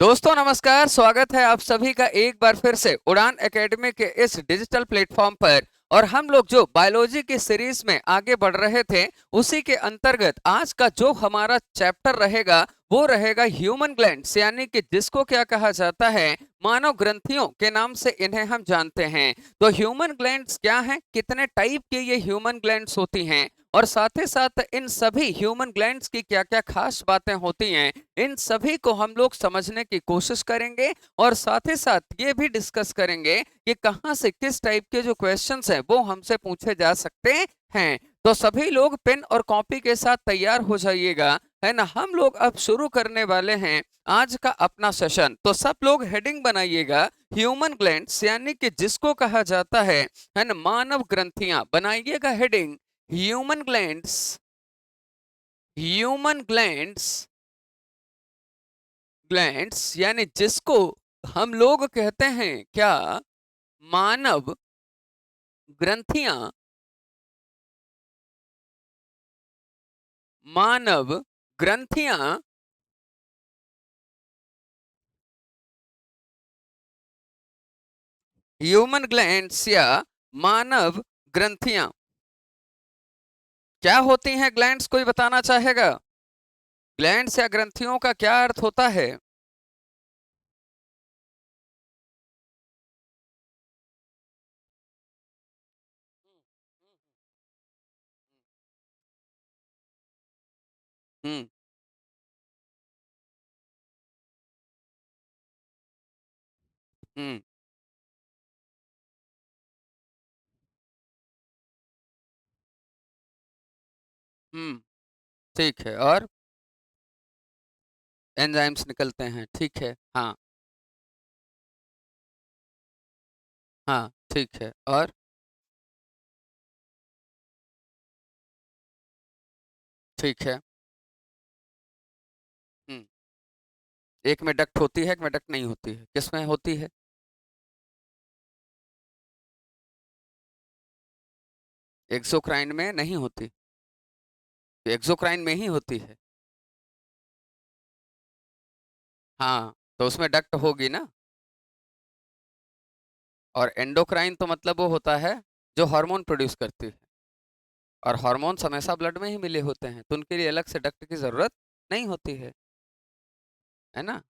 दोस्तों नमस्कार, स्वागत है आप सभी का एक बार फिर से उड़ान एकेडमी के इस डिजिटल प्लेटफॉर्म पर। और हम लोग जो बायोलॉजी की सीरीज में आगे बढ़ रहे थे, उसी के अंतर्गत आज का जो हमारा चैप्टर रहेगा वो रहेगा ह्यूमन ग्लैंड्स, यानी कि जिसको क्या कहा जाता है, मानव ग्रंथियों के नाम से इन्हें हम जानते हैं। तो ह्यूमन ग्लैंड्स क्या हैं, कितने टाइप के ये ह्यूमन ग्लैंड्स होती हैं, और साथ ही साथ इन सभी ह्यूमन ग्लैंड्स की क्या क्या खास बातें होती हैं, इन सभी को हम लोग समझने की कोशिश करेंगे। और साथ ही साथ ये भी डिस्कस करेंगे कि कहाँ से किस टाइप के जो क्वेश्चंस हैं वो हमसे पूछे जा सकते हैं। तो सभी लोग पेन और कॉपी के साथ तैयार हो जाइएगा, है ना। हम लोग अब शुरू करने वाले हैं आज का अपना सेशन। तो सब लोग हेडिंग बनाइएगा, ह्यूमन ग्लैंड्स यानी कि जिसको कहा जाता है ना, मानव ग्रंथियां। बनाइएगा heading, human glands, human glands, glands यानी जिसको हम लोग कहते हैं क्या, मानव ग्रंथियां, मानव ग्रंथियां, ह्यूमन ग्लैंड्स या मानव ग्रंथियां क्या होती हैं। ग्लैंड्स कोई बताना चाहेगा? ग्लैंड्स या ग्रंथियों का क्या अर्थ होता है? हम्म। हम्म। हम्म। ठीक है। और एंजाइम्स निकलते हैं, ठीक है। हाँ। हाँ, ठीक है। और ठीक है। हम्म। एक में डक्ट होती है, एक में डक्ट नहीं होती है। किसमें होती है? एक्सोक्राइन में नहीं होती। एक्सोक्राइन में ही होती है। हाँ, तो उसमें डक्ट होगी ना। और एंडोक्राइन तो मतलब वो होता है जो हार्मोन प्रोड्यूस करती है, और हार्मोन्स हमेशा ब्लड में ही मिले होते हैं, तो उनके लिए अलग से डक्ट की जरूरत नहीं होती है ना।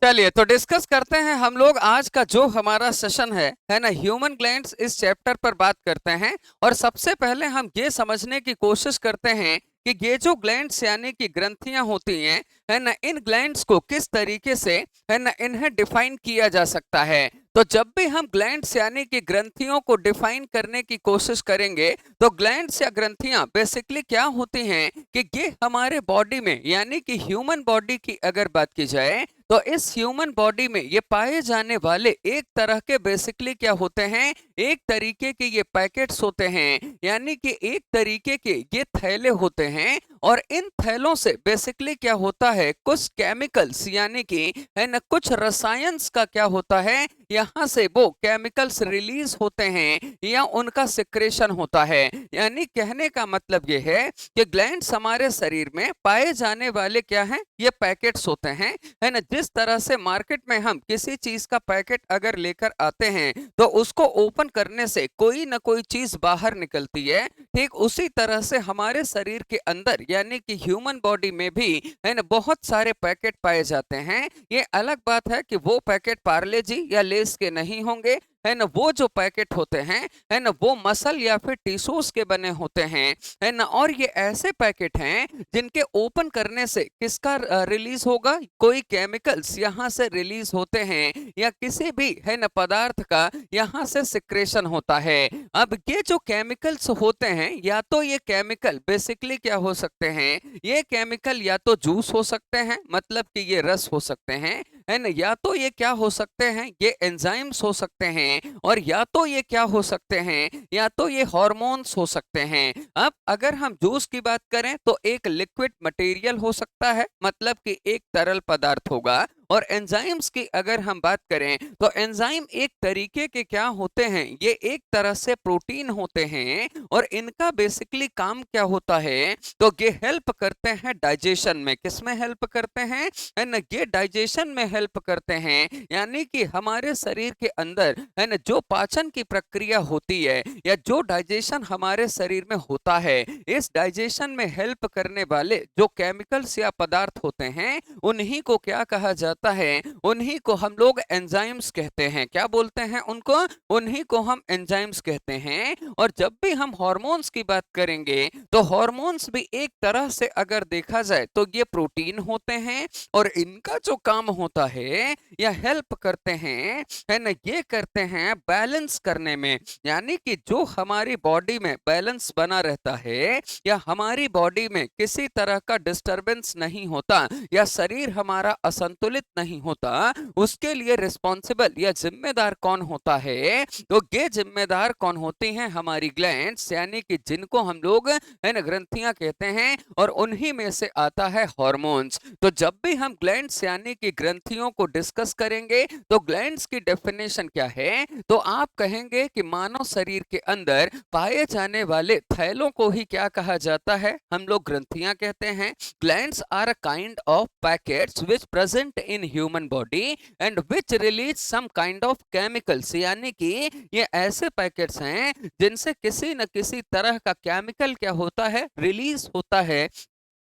चलिए तो डिस्कस करते हैं हम लोग आज का जो हमारा सेशन है ना, ह्यूमन ग्लैंड्स, इस चैप्टर पर बात करते हैं। और सबसे पहले हम ये समझने की कोशिश करते हैं कि ये जो ग्लैंड्स यानी कि ग्रंथियां होती हैं, है ना, इन ग्लैंड्स को किस तरीके से, है ना, इन्हें डिफाइन किया जा सकता है। तो जब भी हम ग्लैंड्स यानी कि ग्रंथियों को डिफाइन करने की कोशिश करेंगे, तो ग्लैंड्स या ग्रंथियां बेसिकली क्या होती हैं कि ये हमारे बॉडी में यानी कि ह्यूमन बॉडी की अगर बात की जाए, तो इस ह्यूमन बॉडी में ये पाए जाने वाले एक तरह के बेसिकली क्या होते हैं, एक तरीके के ये पैकेट्स होते हैं, यानी कि एक तरीके के ये थैले होते हैं। और इन थैलों से बेसिकली क्या होता है, कुछ केमिकल्स यानी कि, है ना, कुछ रसायंस का क्या होता है, यहाँ से वो केमिकल्स रिलीज होते हैं या उनका सिक्रेशन होता है। यानी कहने का मतलब ये है कि ग्लैंड्स हमारे शरीर में पाए जाने वाले क्या हैं, ये पैकेट्स होते हैं, है ना। जिस तरह से मार्केट में हम किसी चीज का पैकेट अगर लेकर आते हैं, तो उसको ओपन करने से कोई ना कोई चीज बाहर निकलती है, ठीक उसी तरह से हमारे शरीर के अंदर यानी कि ह्यूमन बॉडी में भी, है ना, बहुत सारे पैकेट पाए जाते हैं। ये अलग बात है कि वो पैकेट पार्ले जी या लेस के नहीं होंगे, है ना। वो जो पैकेट होते हैं, है ना, वो मसल या फिर टिश्यूज के बने होते हैं, है ना। और ये ऐसे पैकेट हैं जिनके ओपन करने से किसका रिलीज होगा, कोई केमिकल्स यहाँ से रिलीज होते हैं या किसी भी, है ना, पदार्थ का यहाँ से सिक्रेशन होता है। अब ये जो केमिकल्स होते हैं, या तो ये केमिकल बेसिकली क्या हो सकते हैं, ये केमिकल या तो जूस हो सकते हैं, मतलब कि ये रस हो सकते हैं, है ना, या तो ये क्या हो सकते हैं, ये एंजाइम्स हो सकते हैं, और या तो ये क्या हो सकते हैं, या तो ये हार्मोन्स हो सकते हैं। अब अगर हम जूस की बात करें, तो एक लिक्विड मटेरियल हो सकता है, मतलब कि एक तरल पदार्थ होगा। और एंजाइम्स की अगर हम बात करें तो एंजाइम एक तरीके के क्या होते हैं, ये एक तरह से प्रोटीन होते हैं और इनका बेसिकली काम क्या होता है, तो ये हेल्प करते हैं डाइजेशन में। किसमें हेल्प करते हैं, है ना, ये डाइजेशन में हेल्प करते हैं। यानी कि हमारे शरीर के अंदर, है ना, जो पाचन की प्रक्रिया होती है या जो डाइजेशन हमारे शरीर में होता है, इस डाइजेशन में हेल्प करने वाले जो केमिकल्स या पदार्थ होते हैं, उन्हीं को क्या कहा जाता है, उन्हीं को हम लोग एंजाइम्स कहते हैं। क्या बोलते हैं उनको, उन्हीं को हम एंजाइम्स कहते हैं। और जब भी हम हार्मोन्स की बात करेंगे तो हार्मोन्स भी एक तरह से अगर देखा जाए तो ये प्रोटीन होते हैं और इनका जो काम होता है या हेल्प करते हैं, है ना, ये करते हैं बैलेंस करने में। यानी कि जो हमारी बॉडी में बैलेंस बना रहता है या हमारी बॉडी में किसी तरह का डिस्टरबेंस नहीं होता या शरीर हमारा असंतुलित नहीं होता, उसके लिए रिस्पॉन्सिबल या जिम्मेदार कौन होता है, तो ये जिम्मेदार कौन होती हैं, हमारी ग्लैंड्स, यानी कि जिनको हम लोग, है ना, ग्रंथियां कहते हैं और उन्हीं में से आता है हार्मोन्स। तो जब भी हम ग्लैंड्स यानी कि ग्रंथियों को डिस्कस करेंगे तो ग्लैंड्स की डेफिनेशन क्या है, तो आप कहेंगे कि मानव शरीर के अंदर पाए जाने वाले थैलों को ही क्या कहा जाता है, हम लोग ग्रंथियां कहते हैं। Glands are a kind of packets which present in human body and which release some kind of chemicals, यानी कि ये ऐसे पैकेट्स हैं जिनसे किसी न किसी तरह का केमिकल क्या होता है, रिलीज होता है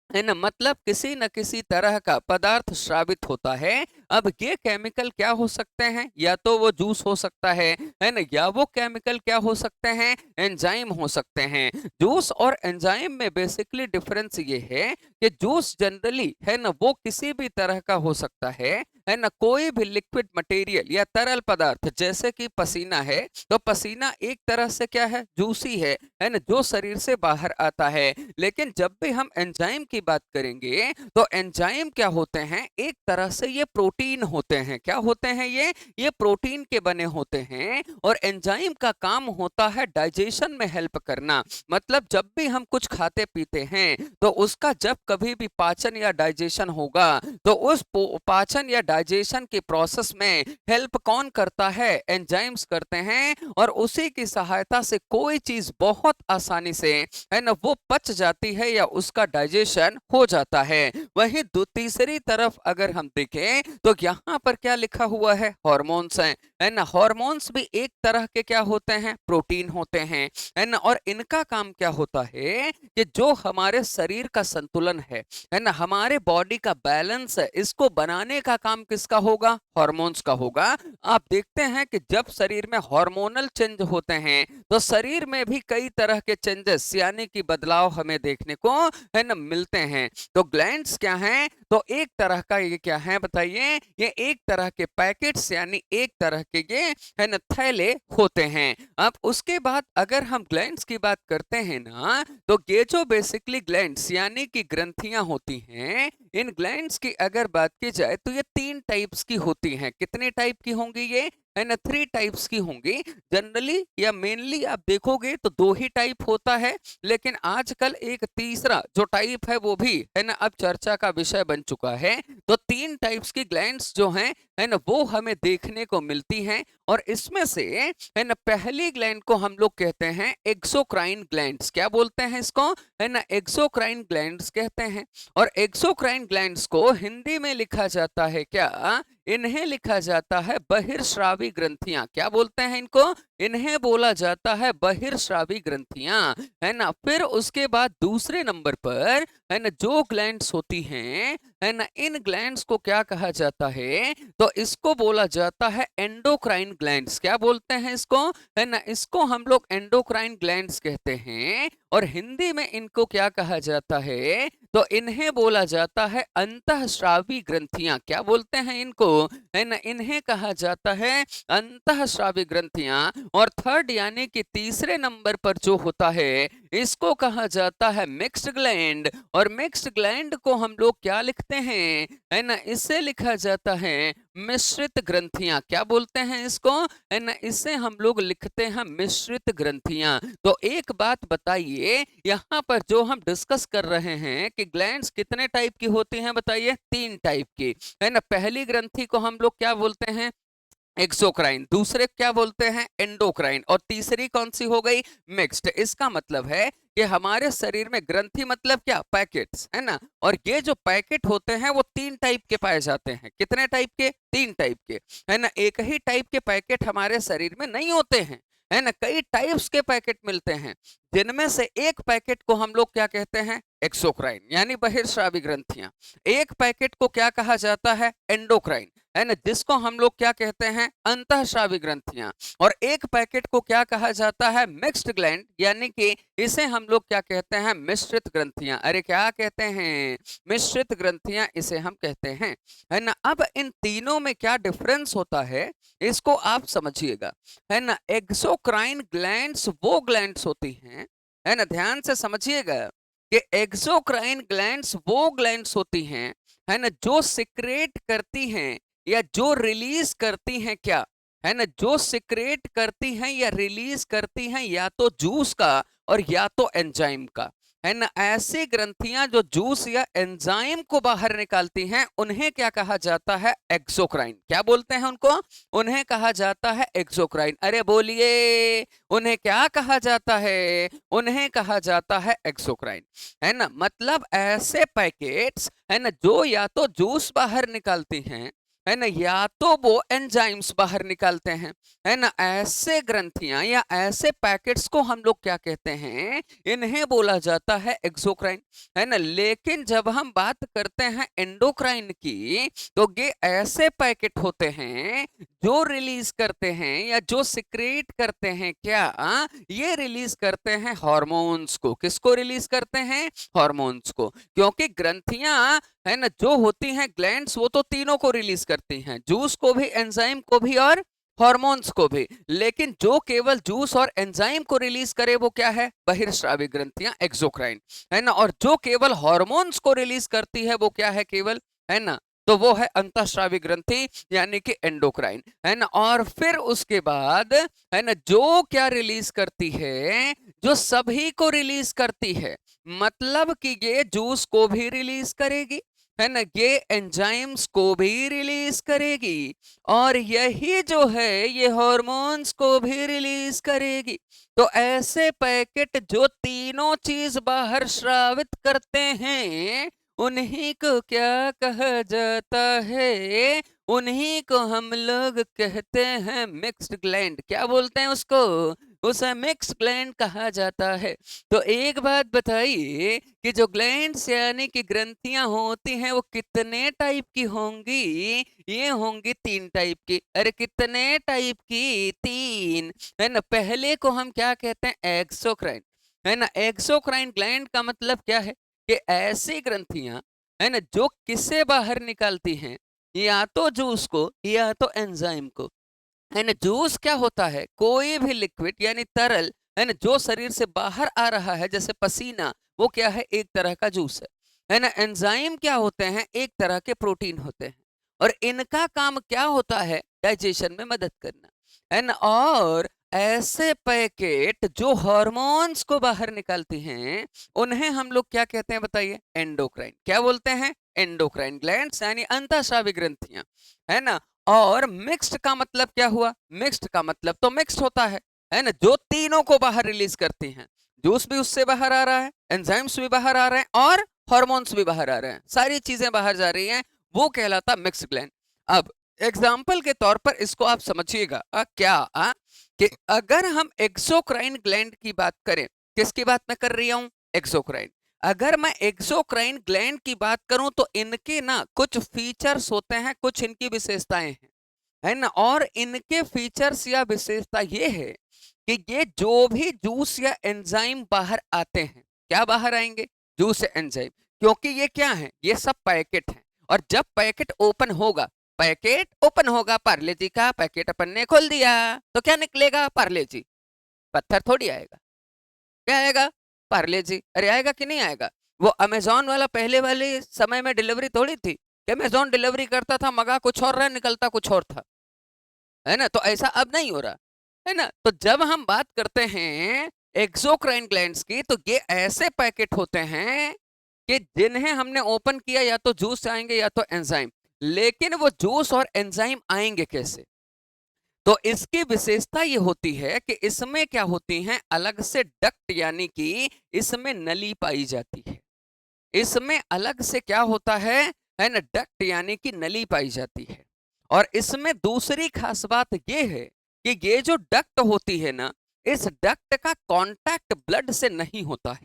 ना, मतलब किसी न किसी तरह का पदार्थ स्रावित होता है। अब ये केमिकल क्या हो सकते हैं, या तो वो जूस हो सकता है ना, या वो केमिकल क्या हो सकते हैं, एंजाइम हो सकते हैं। जूस और एंजाइम में बेसिकली डिफरेंस ये है कि जूस जनरली, है ना, वो किसी भी तरह का हो सकता है ना, कोई भी लिक्विड मटेरियल या तरल पदार्थ, जैसे कि पसीना है, तो पसीना एक तरह से क्या है, जूसी है ना, जो शरीर से बाहर आता है। लेकिन जब भी हम एंजाइम की बात करेंगे तो एंजाइम क्या होते हैं, एक तरह से ये प्रोटीन होते हैं। क्या होते हैं ये प्रोटीन के बने होते हैं और एंजाइम का काम होता है डाइजेशन में हेल्प करना। मतलब जब भी हम कुछ खाते पीते हैं तो उसका जब कभी भी पाचन या डाइजेशन होगा तो उस पाचन या डाइजेशन के प्रोसेस में हेल्प कौन करता है, एंजाइम्स करते हैं और उसी की सहायता से कोई चीज बहुत आसानी से, है ना, वो पच जाती है या उसका डाइजेशन हो जाता है। वहीं तीसरी तरफ अगर हम देखें तो यहाँ पर क्या लिखा हुआ है, हार्मोन्स हैं, है ना। हार्मोन्स भी एक तरह के क्या होते हैं, प्रोटीन होते हैं, है ना। और इनका काम क्या होता है कि जो हमारे शरीर का संतुलन है ना, हमारे बॉडी का बैलेंस है, इसको बनाने का काम किसका होगा, हार्मोन्स का होगा। आप देखते हैं कि जब शरीर में हार्मोनल चेंज होते हैं तो शरीर में भी कई तरह के चेंजेस यानी कि बदलाव हमें देखने को, है ना, मिलते हैं। तो ग्लैंड्स क्या हैं, तो एक तरह का ये क्या है बताइए, ये एक तरह के पैकेट्स यानी एक तरह के ये, है ना, थैले होते हैं। अब उसके बाद अगर हम ग्लैंड्स की बात करते हैं ना, तो ये जो बेसिकली ग्लैंड्स यानी कि ग्रंथियां होती हैं, इन ग्लैंड्स की अगर बात की जाए तो ये 3 टाइप्स की होती हैं। कितने टाइप की होंगी ये, है ना, 3 टाइप्स की होंगी। जनरली या मेनली आप देखोगे तो 2 ही टाइप होता है, लेकिन आजकल एक तीसरा जो टाइप है वो भी, है ना, अब चर्चा का विषय बन चुका है। तो 3 टाइप्स की ग्लैंड्स जो हैं, है ना, वो हमें देखने को मिलती हैं। और इसमें से, है ना, पहली ग्लैंड को हम लोग कहते हैं एक्सोक्राइन ग्लैंड्स। क्या बोलते हैं इसको, है ना, एक्सोक्राइन ग्लैंड्स कहते हैं। और एक्सोक्राइन ग्लैंड्स को हिंदी में लिखा जाता है क्या, इन्हें लिखा जाता है बहिर्स्रावी ग्रंथियां। क्या बोलते हैं इनको, इन्हें बोला जाता है बहिर्स्रावी ग्रंथियां, है ना। फिर उसके बाद दूसरे नंबर पर, है ना, जो ग्लैंड्स होती हैं, है ना, इन ग्लैंड्स को क्या कहा जाता है, तो इसको बोला जाता है एंडोक्राइन ग्लैंड्स। क्या बोलते हैं इसको, है ना, इसको हम लोग एंडोक्राइन ग्लैंड्स कहते हैं। और हिंदी में इनको क्या कहा जाता है, तो इन्हें बोला जाता है अंतःस्रावी ग्रंथियां। क्या बोलते हैं इनको, है ना, इन्हें कहा जाता है अंतःस्रावी ग्रंथियां। और थर्ड यानी कि तीसरे नंबर पर जो होता है इसको कहा जाता है मिक्स्ड ग्लैंड। और मिक्स्ड ग्लैंड को हम लोग क्या लिखते हैं, है ना, इसे लिखा जाता है मिश्रित ग्रंथियां। क्या बोलते हैं इसको, है ना, इसे हम लोग लिखते हैं मिश्रित ग्रंथियां। तो एक बात बताइए, यहाँ पर जो हम डिस्कस कर रहे हैं कि ग्लैंड्स कितने टाइप की होती हैं, बताइए, 3 टाइप की, है ना। पहली ग्रंथि को हम लोग क्या बोलते हैं, एक्सोक्राइन, दूसरे क्या बोलते हैं, एंडोक्राइन, और तीसरी कौन सी हो गई, मिक्स्ड। इसका मतलब है कि हमारे शरीर में ग्रंथि मतलब क्या, पैकेट्स, है ना। और ये जो पैकेट होते हैं वो 3 टाइप के पाए जाते हैं। कितने टाइप के, 3 टाइप के, है ना। एक ही टाइप के पैकेट हमारे शरीर में नहीं होते हैं, है ना, कई टाइप्स के पैकेट मिलते हैं, जिनमें से एक पैकेट को हम लोग क्या कहते हैं, एक्सोक्राइन यानी बहिर्स्रावी ग्रंथियां। एक पैकेट को क्या कहा जाता है, एंडोक्राइन, है ना, जिसको हम लोग क्या कहते हैं, अंतःस्रावी ग्रंथियां। और एक पैकेट को क्या कहा जाता है, मिक्स्ड ग्लैंड, यानी कि इसे हम लोग क्या कहते हैं, मिश्रित ग्रंथियां। अरे क्या कहते हैं, मिश्रित ग्रंथियां इसे हम कहते हैं, है ना। अब इन तीनों में क्या डिफरेंस होता है इसको आप समझिएगा, है ना। एक्सोक्राइन ग्लैंड्स वो ग्लैंड्स होती हैं, है ना, ध्यान से समझिएगा कि एक्सोक्राइन ग्लैंड्स वो ग्लैंड्स होती हैं, है ना, जो सिक्रेट करती हैं या जो रिलीज करती हैं, क्या, है ना, जो सिक्रेट करती हैं या रिलीज करती हैं या तो जूस का और या तो एंजाइम का, है ना। ऐसी ग्रंथियां जो जूस या एंजाइम को बाहर निकालती हैं उन्हें क्या कहा जाता है, एक्सोक्राइन। क्या बोलते हैं उनको, उन्हें कहा जाता है एक्सोक्राइन। अरे बोलिए, उन्हें क्या कहा जाता है, उन्हें कहा जाता है एक्सोक्राइन, है ना। मतलब ऐसे पैकेट्स, है ना, जो या तो जूस बाहर निकालती हैं, है ना, या तो वो एंजाइम्स बाहर निकालते हैं, है ना। ऐसे ग्रंथियां या ऐसे पैकेट्स को हम लोग क्या कहते हैं, इन्हें बोला जाता है एक्सोक्राइन, है ना। लेकिन जब हम बात करते हैं एंडोक्राइन की, तो ये ऐसे पैकेट होते हैं जो रिलीज करते हैं या जो सिक्रेट करते हैं, क्या, ये रिलीज करते हैं हार्मोन्स को। किसको रिलीज करते हैं, हार्मोन्स को। क्योंकि ग्रंथियां, है ना, जो होती हैं ग्लैंड्स, वो तो तीनों को रिलीज करती हैं, जूस को भी, एंजाइम को भी और हार्मोन्स को भी। लेकिन जो केवल जूस और एंजाइम को रिलीज करे वो क्या है, बहिर्स्रावी ग्रंथियां, एक्सोक्राइन, है ना। और जो केवल हार्मोन्स को रिलीज करती है वो क्या है, केवल, है ना, तो वो है अंतःस्रावी ग्रंथि यानी कि एंडोक्राइन, है ना। और फिर उसके बाद, है ना, जो क्या रिलीज करती है, जो सभी को रिलीज करती है, मतलब कि ये जूस को भी रिलीज करेगी, है ना, ये एंजाइम्स को भी रिलीज करेगी, और यही जो है ये हार्मोन्स को भी रिलीज करेगी। तो ऐसे पैकेट जो तीनों चीज बाहर स्रावित करते हैं उन्हीं को क्या कहा जाता है, उन्हीं को हम लोग कहते हैं मिक्स्ड ग्लैंड। क्या बोलते हैं उसको, उसे मिक्स्ड ग्लैंड कहा जाता है। तो एक बात बताइए कि जो ग्लैंड्स यानी कि ग्रंथियां होती हैं वो कितने टाइप की होंगी, ये होंगी 3 टाइप की। अरे कितने टाइप की, 3, है ना। पहले को हम क्या कहते हैं, एक्सोक्राइन, है ना। एक्सोक्राइन ग्लैंड का मतलब क्या है कि ऐसी ग्रंथियां, है ना, जो किससे बाहर निकालती हैं, या तो जूस को या तो एंजाइम को, है ना। जूस क्या होता है, कोई भी लिक्विड यानी तरल, है ना, जो शरीर से बाहर आ रहा है, जैसे पसीना, वो क्या है, एक तरह का जूस है ना। एंजाइम क्या होते हैं, एक तरह के प्रोटीन होते हैं, और इनका काम क्या होता है, डाइजेशन में मदद करना, है ना। और ऐसे पैकेट जो हार्मोन्स को बाहर निकालती हैं उन्हें हम लोग क्या कहते हैं, बताइए, एंडोक्राइन। क्या बोलते हैं, एंडोक्राइन ग्लैंड्स यानी अंतःस्रावी ग्रंथियां, है ना। और मिक्स्ड का मतलब क्या हुआ, मिक्स्ड का मतलब तो मिक्स्ड होता है ना, जो तीनों को बाहर रिलीज करती हैं, जूस भी उससे बाहर आ रहा है, एंजाइम्स भी बाहर आ रहे हैं और हार्मोन्स भी बाहर आ रहे हैं, सारी चीजें बाहर जा रही हैं, वो कहलाता मिक्स्ड ग्लैंड। अब एग्जाम्पल के तौर पर इसको आप समझिएगा, क्या, कि अगर हम एक्सोक्राइन ग्लैंड की बात करें, किसकी बात मैं कर रही हूं, एक्सोक्राइन। अगर मैं एक्सोक्राइन ग्लैंड की बात करूं तो इनके ना कुछ फीचर्स होते हैं, कुछ इनकी विशेषताएं हैं, है ना। और इनके फीचर्स या विशेषता ये है कि ये जो भी जूस या एंजाइम बाहर आते हैं, क्या बाहर आएंगे, जूस या एंजाइम, क्योंकि ये क्या है, ये सब पैकेट हैं, और जब पैकेट ओपन होगा पैकेट ओपन होगा, पार्ले जी का पैकेट अपन ने खोल दिया तो क्या निकलेगा? पार्ले जी। पत्थर थोड़ी आएगा, क्या आएगा? पार्ले जी। अरे आएगा कि नहीं आएगा? वो अमेजोन वाला पहले वाले समय में डिलीवरी थोड़ी थी, अमेजोन डिलीवरी करता था, मंगा कुछ और रहा, निकलता कुछ और था, है ना? तो ऐसा अब नहीं हो रहा, है ना? तो जब हम बात करते हैं एक्सोक्राइन ग्लैंड्स की, तो ये ऐसे पैकेट होते हैं कि जिन्हें हमने ओपन किया या तो जूस आएंगे या तो एंजाइम। लेकिन वो जूस और एंजाइम आएंगे कैसे? तो इसकी विशेषता ये होती है कि इसमें क्या होती हैं, अलग से डक्ट यानी कि इसमें नली पाई जाती है। इसमें अलग से क्या होता है ना, डक्ट यानी कि नली पाई जाती है। और इसमें दूसरी खास बात ये है कि ये जो डक्ट होती है ना, इस डक्ट का कांटेक्ट ब्लड से नहीं होता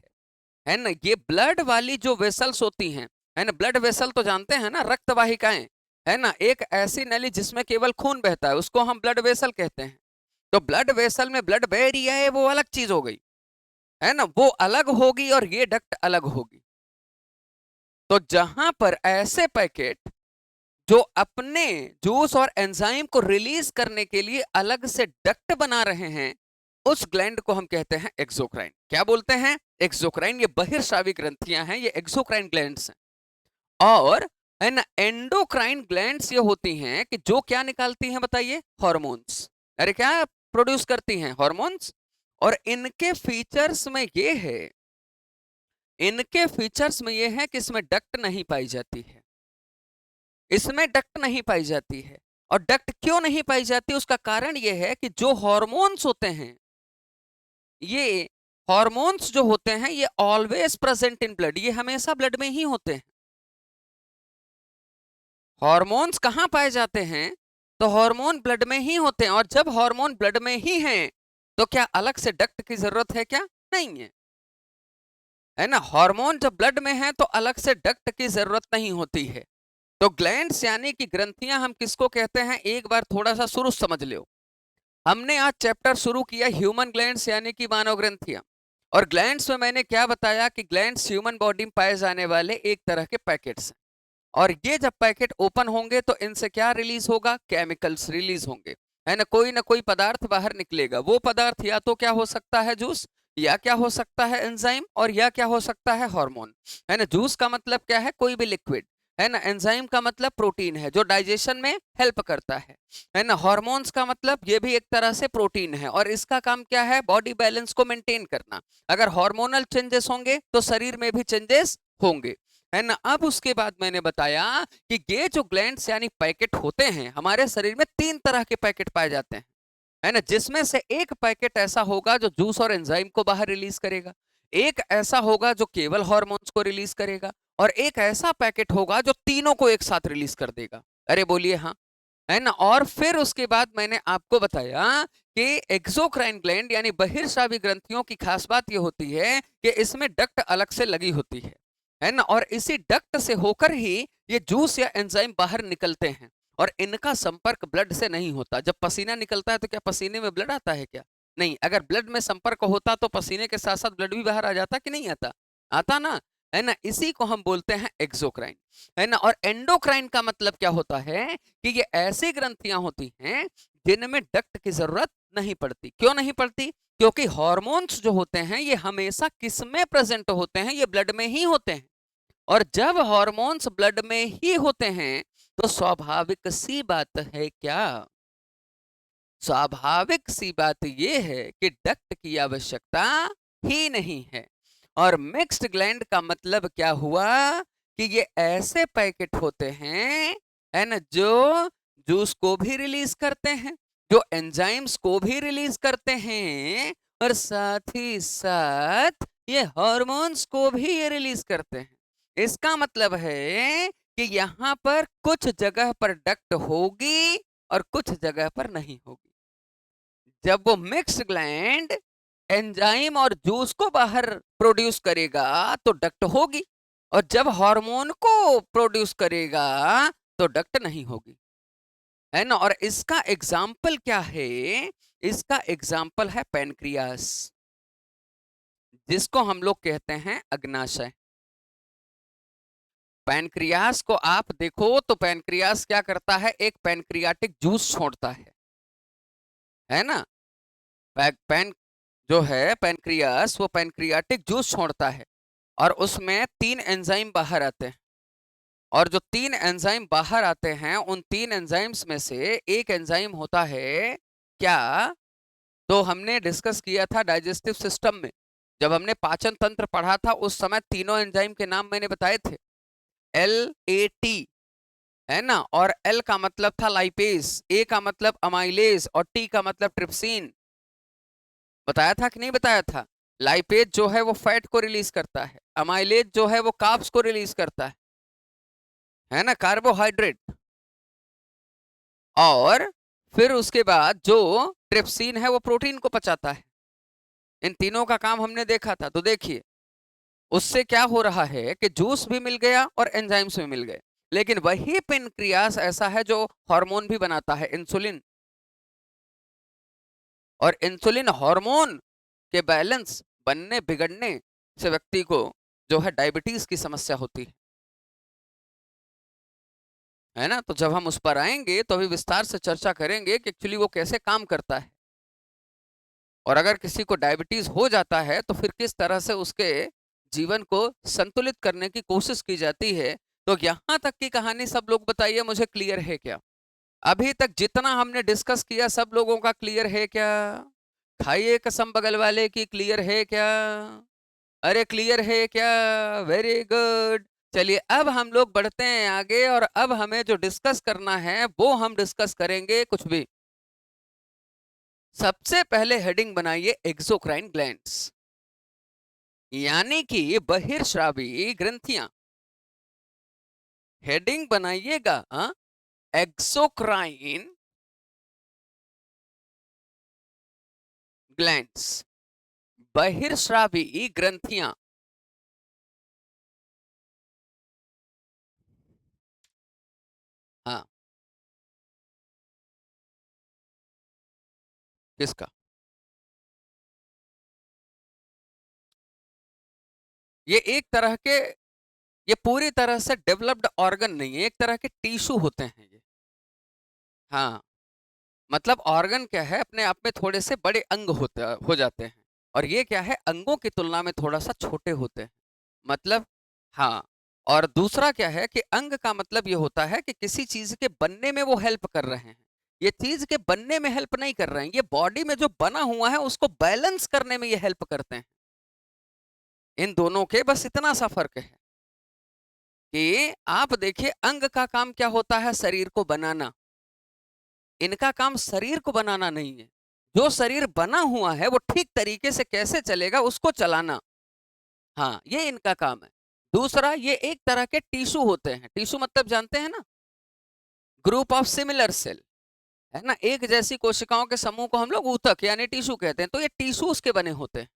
है ना? ये ब्लड वाली जो वेसल्स होती हैं, है ना, ब्लड वेसल तो जानते हैं ना, रक्त वाहिकाएं, है ना, एक ऐसी नली जिसमें केवल खून बहता है उसको हम ब्लड वेसल कहते हैं। तो ब्लड वेसल में ब्लड बह रही है, वो अलग चीज हो गई, है ना, वो अलग होगी और ये डक्ट अलग होगी। तो जहां पर ऐसे पैकेट जो अपने जूस और एंजाइम को रिलीज करने के लिए अलग से डक्ट बना रहे हैं, उस ग्लैंड को हम कहते हैं एक्सोक्राइन। क्या बोलते हैं? एक्सोक्राइन। ये बहिर्स्रावी ग्रंथियां हैं, ये एक्सोक्राइन ग्लैंड्स हैं। और है ना, एंडोक्राइन ग्लैंड्स ये होती हैं कि जो क्या निकालती हैं बताइए? हॉर्मोन्स। अरे क्या प्रोड्यूस करती हैं? हॉर्मोन्स। और इनके फीचर्स में ये है कि इसमें डक्ट नहीं पाई जाती है, इसमें डक्ट नहीं पाई जाती है। और डक्ट क्यों नहीं पाई जाती? उसका कारण यह है कि जो हॉर्मोन्स होते हैं, ये हॉर्मोन्स जो होते हैं, ये ऑलवेज प्रेजेंट इन ब्लड, ये हमेशा ब्लड में ही होते हैं। हॉर्मोन्स कहां पाए जाते हैं? तो हॉर्मोन ब्लड में ही होते हैं। और जब हॉर्मोन ब्लड में ही हैं, तो क्या अलग से डक्ट की जरूरत है? क्या नहीं है, है ना? हार्मोन जब ब्लड में है तो अलग से डक्ट की जरूरत नहीं होती है। तो ग्लैंड्स यानी कि ग्रंथियां हम किसको कहते हैं? एक बार थोड़ा सा शुरू समझ लो। हमने आज चैप्टर शुरू किया ह्यूमन ग्लैंड्स यानी कि मानव ग्रंथियां। और ग्लैंड्स में मैंने क्या बताया कि ग्लैंड्स ह्यूमन बॉडी में पाए जाने वाले एक तरह के पैकेट्स हैं। और ये जब पैकेट ओपन होंगे तो इनसे क्या रिलीज होगा? केमिकल्स रिलीज होंगे, है ना कोई पदार्थ बाहर निकलेगा। वो पदार्थ या तो क्या हो सकता है? जूस, या क्या हो सकता है? एंजाइम, और या क्या हो सकता है? हार्मोन। है ना, जूस का मतलब क्या है? कोई भी लिक्विड, है ना। एंजाइम का मतलब प्रोटीन है जो डाइजेशन में हेल्प करता है ना। हार्मोन्स का मतलब ये भी एक तरह से प्रोटीन है और इसका काम क्या है? बॉडी बैलेंस को मेंटेन करना। अगर हार्मोनल चेंजेस होंगे तो शरीर में भी चेंजेस होंगे, है ना। अब उसके बाद मैंने बताया कि ये जो ग्लैंड्स यानी पैकेट होते हैं, हमारे शरीर में 3 तरह के पैकेट पाए जाते हैं, है ना। जिसमें से एक पैकेट ऐसा होगा जो जूस और एंजाइम को बाहर रिलीज करेगा, एक ऐसा होगा जो केवल हार्मोन्स को रिलीज करेगा, और एक ऐसा पैकेट होगा जो तीनों को एक साथ रिलीज कर देगा। अरे बोलिए हाँ, है ना। और फिर उसके बाद मैंने आपको बताया कि एक्सोक्राइन ग्लैंड यानी बहिर्स्रावी ग्रंथियों की खास बात यह होती है कि इसमें डक्ट अलग से लगी होती है ना। और इसी डक्ट से होकर ही ये जूस या एंजाइम बाहर निकलते हैं। और इनका संपर्क ब्लड से नहीं होता। जब पसीना निकलता है तो क्या पसीने में ब्लड आता है? क्या नहीं। अगर ब्लड में संपर्क होता तो पसीने के साथ साथ ब्लड भी बाहर आ जाता कि नहीं आता? आता ना, है ना। इसी को हम बोलते हैं एक्सोक्राइन, है ना। और एंडोक्राइन का मतलब क्या होता है कि ये ऐसी ग्रंथियां होती हैं जिनमें डक्ट की जरूरत नहीं पड़ती। क्यों नहीं पड़ती? क्योंकि हॉर्मोन्स जो होते हैं ये हमेशा किस में प्रेजेंट होते हैं? ये ब्लड में ही होते हैं। और जब हॉर्मोन्स ब्लड में ही होते हैं तो स्वाभाविक सी बात है, क्या स्वाभाविक सी बात यह है कि डक्ट की आवश्यकता ही नहीं है। और मिक्स्ड ग्लैंड का मतलब क्या हुआ कि ये ऐसे पैकेट होते हैं, है ना, जो जूस को भी रिलीज करते हैं, जो एंजाइम्स को भी रिलीज करते हैं, और साथ ही साथ ये हार्मोन्स को भी ये रिलीज करते हैं। इसका मतलब है कि यहाँ पर कुछ जगह पर डक्ट होगी और कुछ जगह पर नहीं होगी। जब वो मिक्स ग्लैंड एंजाइम और जूस को बाहर प्रोड्यूस करेगा तो डक्ट होगी, और जब हार्मोन को प्रोड्यूस करेगा तो डक्ट नहीं होगी, है ना। और इसका एग्जाम्पल क्या है? इसका एग्जाम्पल है पैनक्रियास, जिसको हम लोग कहते हैं अग्नाशय। पैनक्रियास को आप देखो तो पैनक्रियास क्या करता है, एक पैनक्रियाटिक जूस छोड़ता है ना। पैन जो है पैनक्रियास, वो पैनक्रियाटिक जूस छोड़ता है और उसमें 3 एंजाइम बाहर आते हैं। और जो 3 एंजाइम बाहर आते हैं, उन 3 एंजाइम्स में से एक एंजाइम होता है क्या, तो हमने डिस्कस किया था डाइजेस्टिव सिस्टम में, जब हमने पाचन तंत्र पढ़ा था उस समय तीनों एंजाइम के नाम मैंने बताए थे। LAT है ना, और L का मतलब था लाइपेज, A का मतलब अमाइलेज और T का मतलब ट्रिप्सिन। बताया था कि नहीं बताया था? लाइपेज जो है वो फैट को रिलीज करता है, अमाइलेज जो है वो कार्ब्स को रिलीज करता है ना, कार्बोहाइड्रेट। और फिर उसके बाद जो ट्रिप्सिन है वो प्रोटीन को पचाता है। इन तीनों का काम हमने देखा था। तो देखिए उससे क्या हो रहा है कि जूस भी मिल गया और एंजाइम्स भी मिल गए, लेकिन वही पेनक्रियास ऐसा है जो हार्मोन भी बनाता है, इंसुलिन। और इंसुलिन हार्मोन के बैलेंस बनने बिगड़ने से व्यक्ति को जो है डायबिटीज की समस्या होती है ना। तो जब हम उस पर आएंगे तो अभी विस्तार से चर्चा करेंगे कि एक्चुअली वो कैसे काम करता है, और अगर किसी को डायबिटीज हो जाता है तो फिर किस तरह से उसके जीवन को संतुलित करने की कोशिश की जाती है। तो यहां तक की कहानी सब लोग बताइए मुझे, क्लियर है क्या? अभी तक जितना हमने डिस्कस किया सब लोगों का क्लियर है क्या? खाइए कसम बगल वाले की, क्लियर है क्या? अरे क्लियर है क्या? Very good. चलिए अब हम लोग बढ़ते हैं आगे, और अब हमें जो डिस्कस करना है वो हम डिस्कस करेंगे कुछ भी। सबसे पहले हेडिंग बनाइए एक्सोक्राइन ग्लैंड्स, यानी कि बहिर्स्रावी ग्रंथियां। हेडिंग बनाइएगा एक्सोक्राइन ग्लैंड्स, बहिर्स्रावी ग्रंथियां। हाँ, किसका? ये एक तरह के, ये पूरी तरह से डेवलप्ड ऑर्गन नहीं है, एक तरह के टिश्यू होते हैं ये। हाँ, मतलब ऑर्गन क्या है, अपने आप में थोड़े से बड़े अंग होते हो जाते हैं, और ये क्या है, अंगों की तुलना में थोड़ा सा छोटे होते हैं। मतलब हाँ, और दूसरा क्या है कि अंग का मतलब ये होता है कि किसी चीज के बनने में वो हेल्प कर रहे हैं। ये चीज के बनने में हेल्प नहीं कर रहे हैं, ये बॉडी में जो बना हुआ है उसको बैलेंस करने में ये हेल्प करते हैं। इन दोनों के बस इतना सा फर्क है कि आप देखिए अंग का काम क्या होता है, शरीर को बनाना। इनका काम शरीर को बनाना नहीं है, जो शरीर बना हुआ है वो ठीक तरीके से कैसे चलेगा उसको चलाना। हाँ, ये इनका काम है। दूसरा, ये एक तरह के टिश्यू होते हैं। टिश्यू मतलब जानते हैं ना, ग्रुप ऑफ सिमिलर सेल, है ना, एक जैसी कोशिकाओं के समूह को हम लोग ऊतक यानी टिश्यू कहते हैं। तो ये टिश्यूज के बने होते हैं,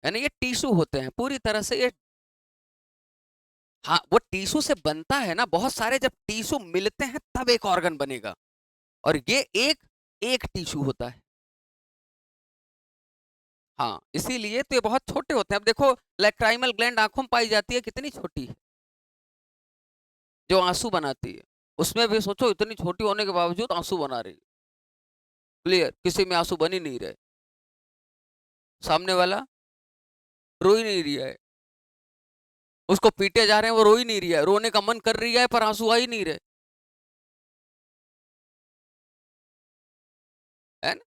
यानी ये टिश्यू होते हैं पूरी तरह से ये। हाँ, वो टिश्यू से बनता है ना, बहुत सारे जब टिश्यू मिलते हैं तब एक ऑर्गन बनेगा, और ये एक एक टिश्यू होता है। हाँ, इसीलिए तो ये बहुत छोटे होते हैं। अब देखो लैक्राइमल ग्लैंड आंखों में पाई जाती है, कितनी छोटी है, जो आंसू बनाती है। उसमें भी सोचो इतनी छोटी होने के बावजूद आंसू बना रही है। क्लियर, किसी में आंसू बन ही नहीं रहे, सामने वाला रो ही नहीं रहा है, उसको पीटे जा रहे हैं वो रो ही नहीं रहा है, रोने का मन कर रही है पर आंसू आ ही नहीं रहे, है ना।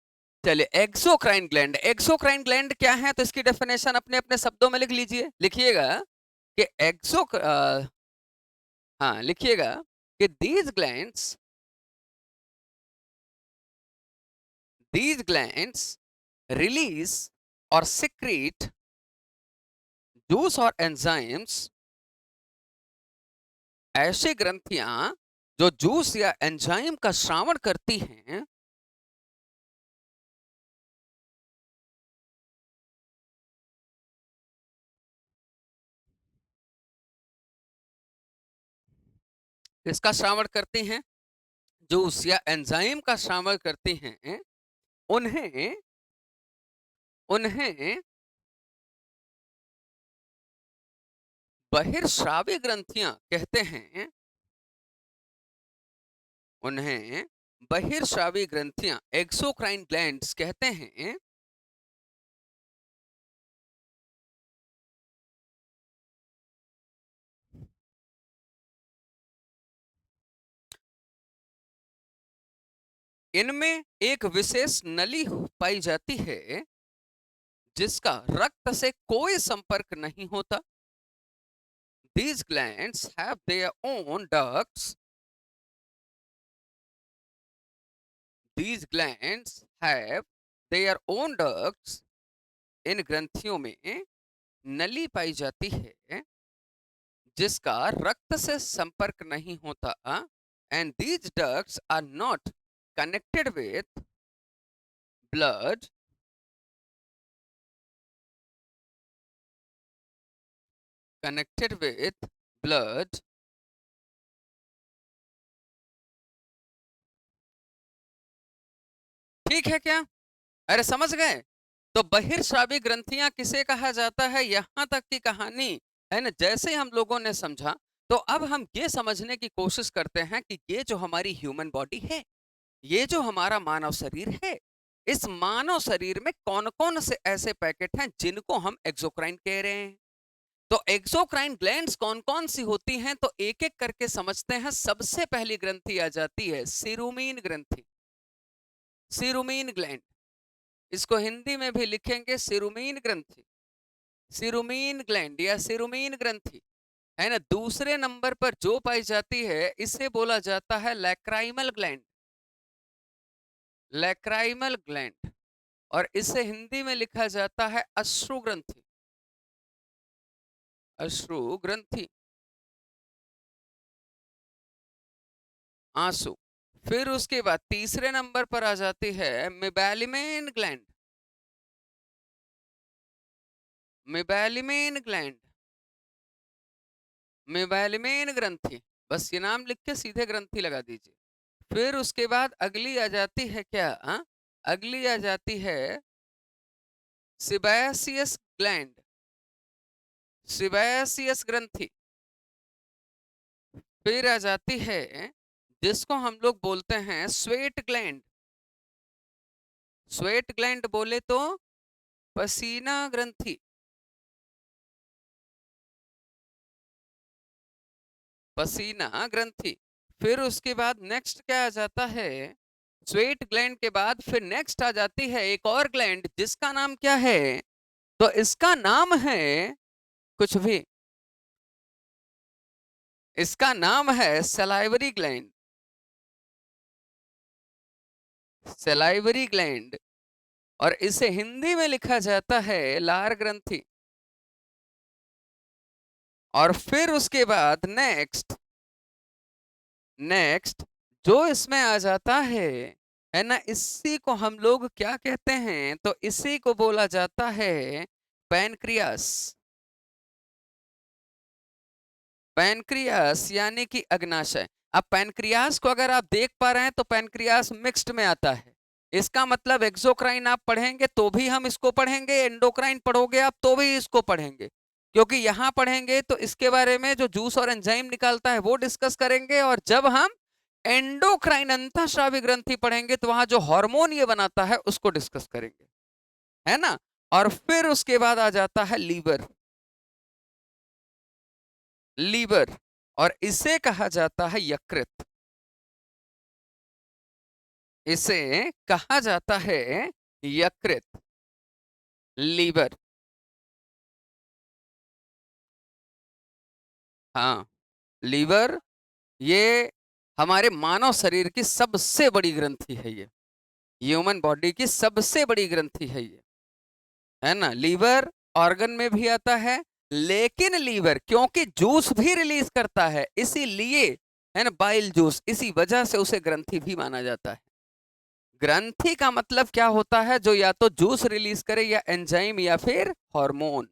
चलिए एक्सोक्राइन ग्लैंड, एक्सोक्राइन ग्लैंड क्या है तो इसकी डेफिनेशन अपने अपने शब्दों में लिख लीजिए, लिखिएगा कि हाँ लिखिएगा कि these glands release or secrete juice और एंजाइम्स, ऐसे ग्रंथियां जो जूस या एंजाइम का श्रावण करती हैं, इसका श्रावण करती हैं, जूस या एंजाइम का श्रावण करती हैं, उन्हें उन्हें बहिर्स्रावी ग्रंथियां कहते हैं, उन्हें बहिर्स्रावी ग्रंथियां एक्सोक्राइन ग्लैंड्स कहते हैं। इनमें एक विशेष नली पाई जाती है जिसका रक्त से कोई संपर्क नहीं होता। These glands have their own ducts. These glands have their own ducts. इन ग्रंथियों में नली पाई जाती है जिसका रक्त से संपर्क नहीं होता, and these ducts are not connected with blood, connected with blood, ठीक है क्या? अरे समझ गए? तो बहिर्स्रावी ग्रंथियां किसे कहा जाता है, यहां तक की कहानी है ना। जैसे हम लोगों ने समझा, तो अब हम ये समझने की कोशिश करते हैं कि ये जो हमारी ह्यूमन बॉडी है, ये जो हमारा मानव शरीर है, इस मानव शरीर में कौन कौन से ऐसे पैकेट हैं जिनको हम एक्सोक्राइन कह रहे हैं। तो एक्सोक्राइन ग्लैंड्स कौन कौन सी होती हैं, तो एक एक करके समझते हैं। सबसे पहली ग्रंथि आ जाती है सिरुमीन ग्रंथि, सिरुमीन ग्लैंड। इसको हिंदी में भी लिखेंगे सिरुमीन ग्रंथि, सिरुमीन ग्लैंड या सिरुमीन ग्रंथि, है ना। दूसरे नंबर पर जो पाई जाती है इसे बोला जाता है लैक्राइमल ग्लैंड, लैक्राइमल ग्लैंड। और इसे हिंदी में लिखा जाता है अश्रु ग्रंथि, अश्रु ग्रंथि, आंसू। फिर उसके बाद तीसरे नंबर पर आ जाती है मिबैलिमेन ग्लैंड, मिबैलिमेन ग्लैंड, मिबैलिमेन ग्रंथि। बस ये नाम लिख के सीधे ग्रंथि लगा दीजिए। फिर उसके बाद अगली आ जाती है क्या, अगली आ जाती है सिबैसियस ग्लैंड, सिबैसियस ग्रंथि। फिर आ जाती है जिसको हम लोग बोलते हैं स्वेट ग्लैंड, स्वेट ग्लैंड बोले तो पसीना ग्रंथि, पसीना ग्रंथि। फिर उसके बाद नेक्स्ट क्या आ जाता है, स्वेट ग्लैंड के बाद फिर नेक्स्ट आ जाती है एक और ग्लैंड जिसका नाम क्या है, तो इसका नाम है कुछ भी, इसका नाम है सलाइवरी ग्लैंड, सलाइवरी ग्लैंड। और इसे हिंदी में लिखा जाता है लार ग्रंथि। और फिर उसके बाद नेक्स्ट, नेक्स्ट जो इसमें आ जाता है ना, इसी को हम लोग क्या कहते हैं, तो इसी को बोला जाता है पैनक्रियास, पैनक्रियास यानी कि अग्नाशय। अब पैनक्रियास को अगर आप देख पा रहे हैं तो पैनक्रियास मिक्स्ड में आता है। इसका मतलब एक्सोक्राइन आप पढ़ेंगे तो भी हम इसको पढ़ेंगे, एंडोक्राइन पढ़ोगे आप तो भी इसको पढ़ेंगे, क्योंकि यहां पढ़ेंगे तो इसके बारे में जो जूस और एंजाइम निकालता है वो डिस्कस करेंगे, और जब हम एंडोक्राइन अंतःस्रावी ग्रंथि पढ़ेंगे तो वहां जो हार्मोन ये बनाता है उसको डिस्कस करेंगे, है ना। और फिर उसके बाद आ जाता है लीवर, लीवर। और इसे कहा जाता है यकृत, इसे कहा जाता है यकृत, लीवर। हाँ, लीवर ये हमारे मानव शरीर की सबसे बड़ी ग्रंथि है, ये ह्यूमन बॉडी की सबसे बड़ी ग्रंथि है ना। लीवर ऑर्गन में भी आता है, लेकिन लीवर क्योंकि जूस भी रिलीज करता है इसीलिए, है ना, बाइल जूस, इसी वजह से उसे ग्रंथि भी माना जाता है। ग्रंथि का मतलब क्या होता है, जो या तो जूस रिलीज करे या एंजाइम या फिर हार्मोन,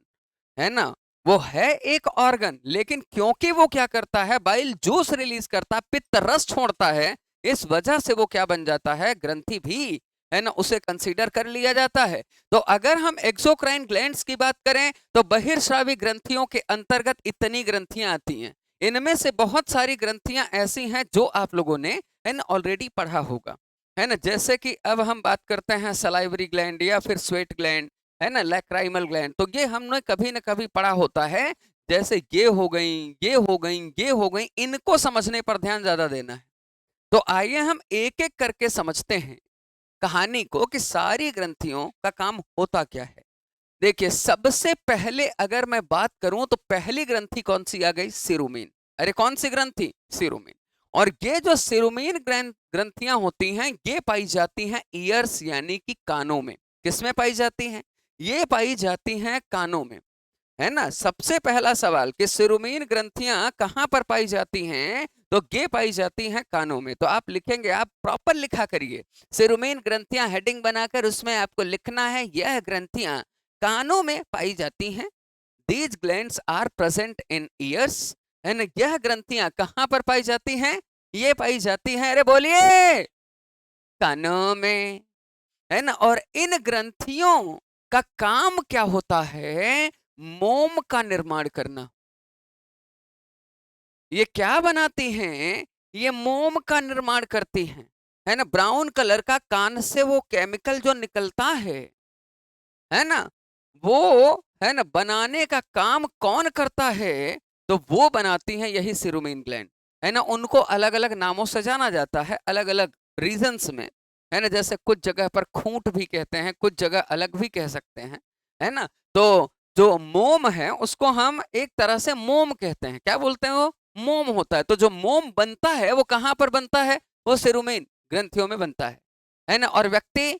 है ना। वो है एक ऑर्गन, लेकिन क्योंकि वो क्या करता है, बाइल जूस रिलीज करता है, पित्त रस छोड़ता है, इस वजह से वो क्या बन जाता है, ग्रंथि भी है ना, उसे कंसीडर कर लिया जाता है। तो अगर हम एक्सोक्राइन ग्लैंड्स की बात करें तो बहिर्स्रावी ग्रंथियों के अंतर्गत इतनी ग्रंथियां आती हैं। इनमें से बहुत सारी ग्रंथियां ऐसी हैं जो आप लोगों ने है ना ऑलरेडी पढ़ा होगा, है ना, जैसे कि अब हम बात करते हैं सलाइवरी ग्लैंड या फिर स्वेट ग्लैंड, है ना, लैक्राइमल ग्लैंड, तो ये हमने कभी ना कभी पढ़ा होता है। जैसे ये हो गई, ये हो गई, ये हो गई, इनको समझने पर ध्यान ज्यादा देना है। तो आइए हम एक एक करके समझते हैं कहानी को कि सारी ग्रंथियों का काम होता क्या है। देखिए, सबसे पहले अगर मैं बात करूं तो पहली ग्रंथि कौन सी आ गई? सिरुमीन। अरे कौन सी ग्रंथि? सिरुमीन। और ये जो सिरुमीन ग्रंथियां होती हैं ये पाई जाती हैं ईयर्स यानी कि कानों में। किसमें पाई जाती हैं? ये पाई जाती हैं कानों में, है ना। सबसे पहला सवाल कि सिरुमीन ग्रंथियां कहां पर पाई जाती हैं, तो ये पाई जाती हैं कानों में। तो आप लिखेंगे, आप प्रॉपर लिखा करिए, सिरुमीन ग्रंथियां हेडिंग बनाकर उसमें आपको लिखना है यह ग्रंथियां कानों में पाई जाती हैं। These glands are present in ears, है ना। यह ग्रंथियां कहां पर पाई जाती हैं? ये पाई जाती हैं, अरे बोलिए, कानों में, है ना। और इन ग्रंथियों का काम क्या होता है? मोम का निर्माण करना। ये क्या बनाती हैं? ये मोम का निर्माण करती हैं, है ना। ब्राउन कलर का कान से वो केमिकल जो निकलता है ना, वो, है ना, बनाने का काम कौन करता है? तो वो बनाती हैं यही सिरुमीन ग्लैंड, है ना। उनको अलग अलग नामों से जाना जाता है, अलग अलग रीजन्स में, है ना। जैसे कुछ जगह पर खूंट भी कहते हैं, कुछ जगह अलग भी कह सकते हैं, है ना। तो जो मोम है उसको हम एक तरह से मोम कहते हैं। क्या बोलते हैं? वो मोम होता है। तो जो मोम बनता है वो कहां पर बनता है? वो सिरुमीन ग्रंथियों में बनता है ना। और व्यक्ति,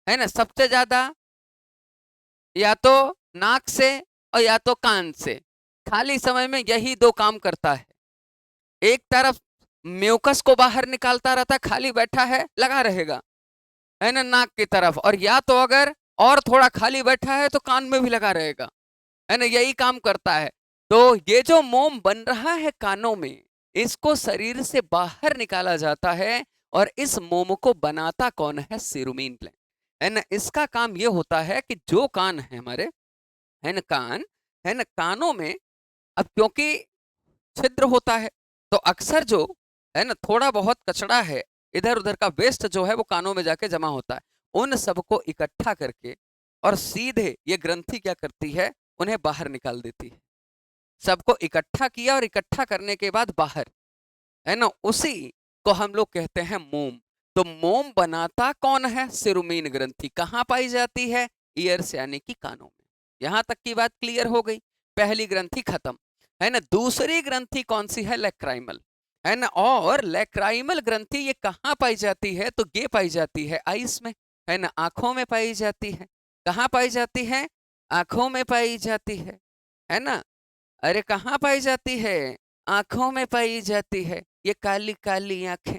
है ना, सबसे ज्यादा या तो नाक से और या तो कान से खाली समय में यही दो काम करता है। एक तरफ म्यूकस को बाहर निकालता रहता है, खाली बैठा है लगा रहेगा, है ना, नाक की तरफ, और या तो अगर और थोड़ा खाली बैठा है तो कान में भी लगा रहेगा, है ना, यही काम करता है। तो ये जो मोम बन रहा है कानों में, इसको शरीर से बाहर निकाला जाता है। और इस मोम को बनाता कौन है? सिरुमीन ग्लैंड, है ना। इसका काम ये होता है कि जो कान है हमारे, है ना, कान, है ना, कानों में अब क्योंकि छिद्र होता है तो अक्सर जो, है ना, थोड़ा बहुत कचरा है, इधर उधर का वेस्ट जो है वो कानों में जाके जमा होता है। उन सबको इकट्ठा करके और सीधे ये ग्रंथि क्या करती है? उन्हें बाहर निकाल देती है। सबको इकट्ठा किया और इकट्ठा करने के बाद बाहर, है ना, उसी को हम लोग कहते हैं मोम। तो मोम बनाता कौन है? सिरुमीन ग्रंथि। कहां पाई जाती है? ईयर्स यानी कि कानों में। यहां तक की बात क्लियर हो गई, पहली ग्रंथि खत्म, है ना। दूसरी ग्रंथि कौन सी है? लैक्राइमल, है ना। और लैक्राइमल ग्रंथि ये कहां पाई जाती है? तो ये पाई जाती है आइस में, है ना, आंखों में पाई जाती है। कहां पाई जाती है? आंखों में पाई जाती है ना। अरे कहाँ पाई जाती है? आंखों में पाई जाती है, ये काली काली आंखें,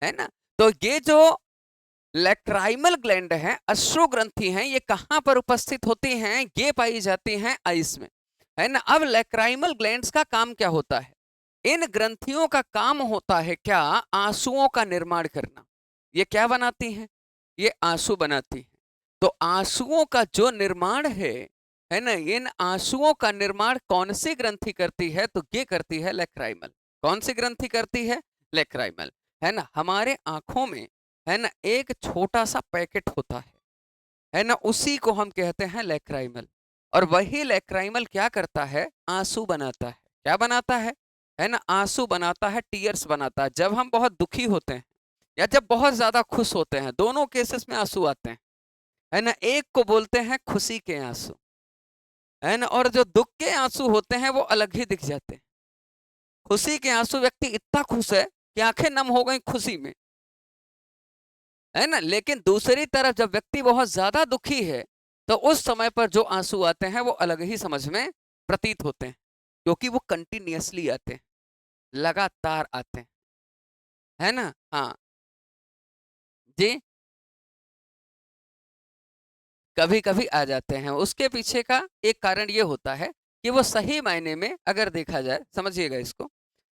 है ना। तो ये जो लैक्राइमल ग्लैंड है, अश्रु ग्रंथि हैं, ये कहां पर उपस्थित होती हैं? ये पाई जाती हैं आइस में, है ना। अब लैक्राइमल ग्लैंड्स का काम क्या होता है? इन ग्रंथियों का काम होता है क्या? आंसुओं का निर्माण करना। ये क्या बनाती हैं? ये आंसू बनाती हैं। तो आंसुओं का जो निर्माण है ना, इन आंसुओं का निर्माण कौन सी ग्रंथि करती है? तो ये करती है लैक्राइमल। कौन सी ग्रंथि करती है? लैक्राइमल, है ना। हमारे आंखों में, है ना, एक छोटा सा पैकेट होता है ना, उसी को हम कहते हैं लैक्राइमल। और वही लैक्राइमल क्या करता है? आंसू बनाता है। क्या बनाता है ना, आंसू बनाता है, टीयर्स बनाता है। जब हम बहुत दुखी होते हैं या जब बहुत ज्यादा खुश होते हैं, दोनों केसेस में आंसू आते हैं, है ना। एक को बोलते हैं खुशी के आंसू, है ना, और जो दुख के आंसू होते हैं वो अलग ही दिख जाते हैं। खुशी के आंसू, व्यक्ति इतना खुश है कि आंखें नम हो गई खुशी में, है ना। लेकिन दूसरी तरफ जब व्यक्ति बहुत ज्यादा दुखी है तो उस समय पर जो आंसू आते हैं वो अलग ही समझ में प्रतीत होते हैं, क्योंकि वो कंटिन्यूअसली आते हैं, लगातार आते हैं, है ना। हाँ जी, कभी कभी आ जाते हैं। उसके पीछे का एक कारण ये होता है कि वो सही मायने में अगर देखा जाए, समझिएगा इसको,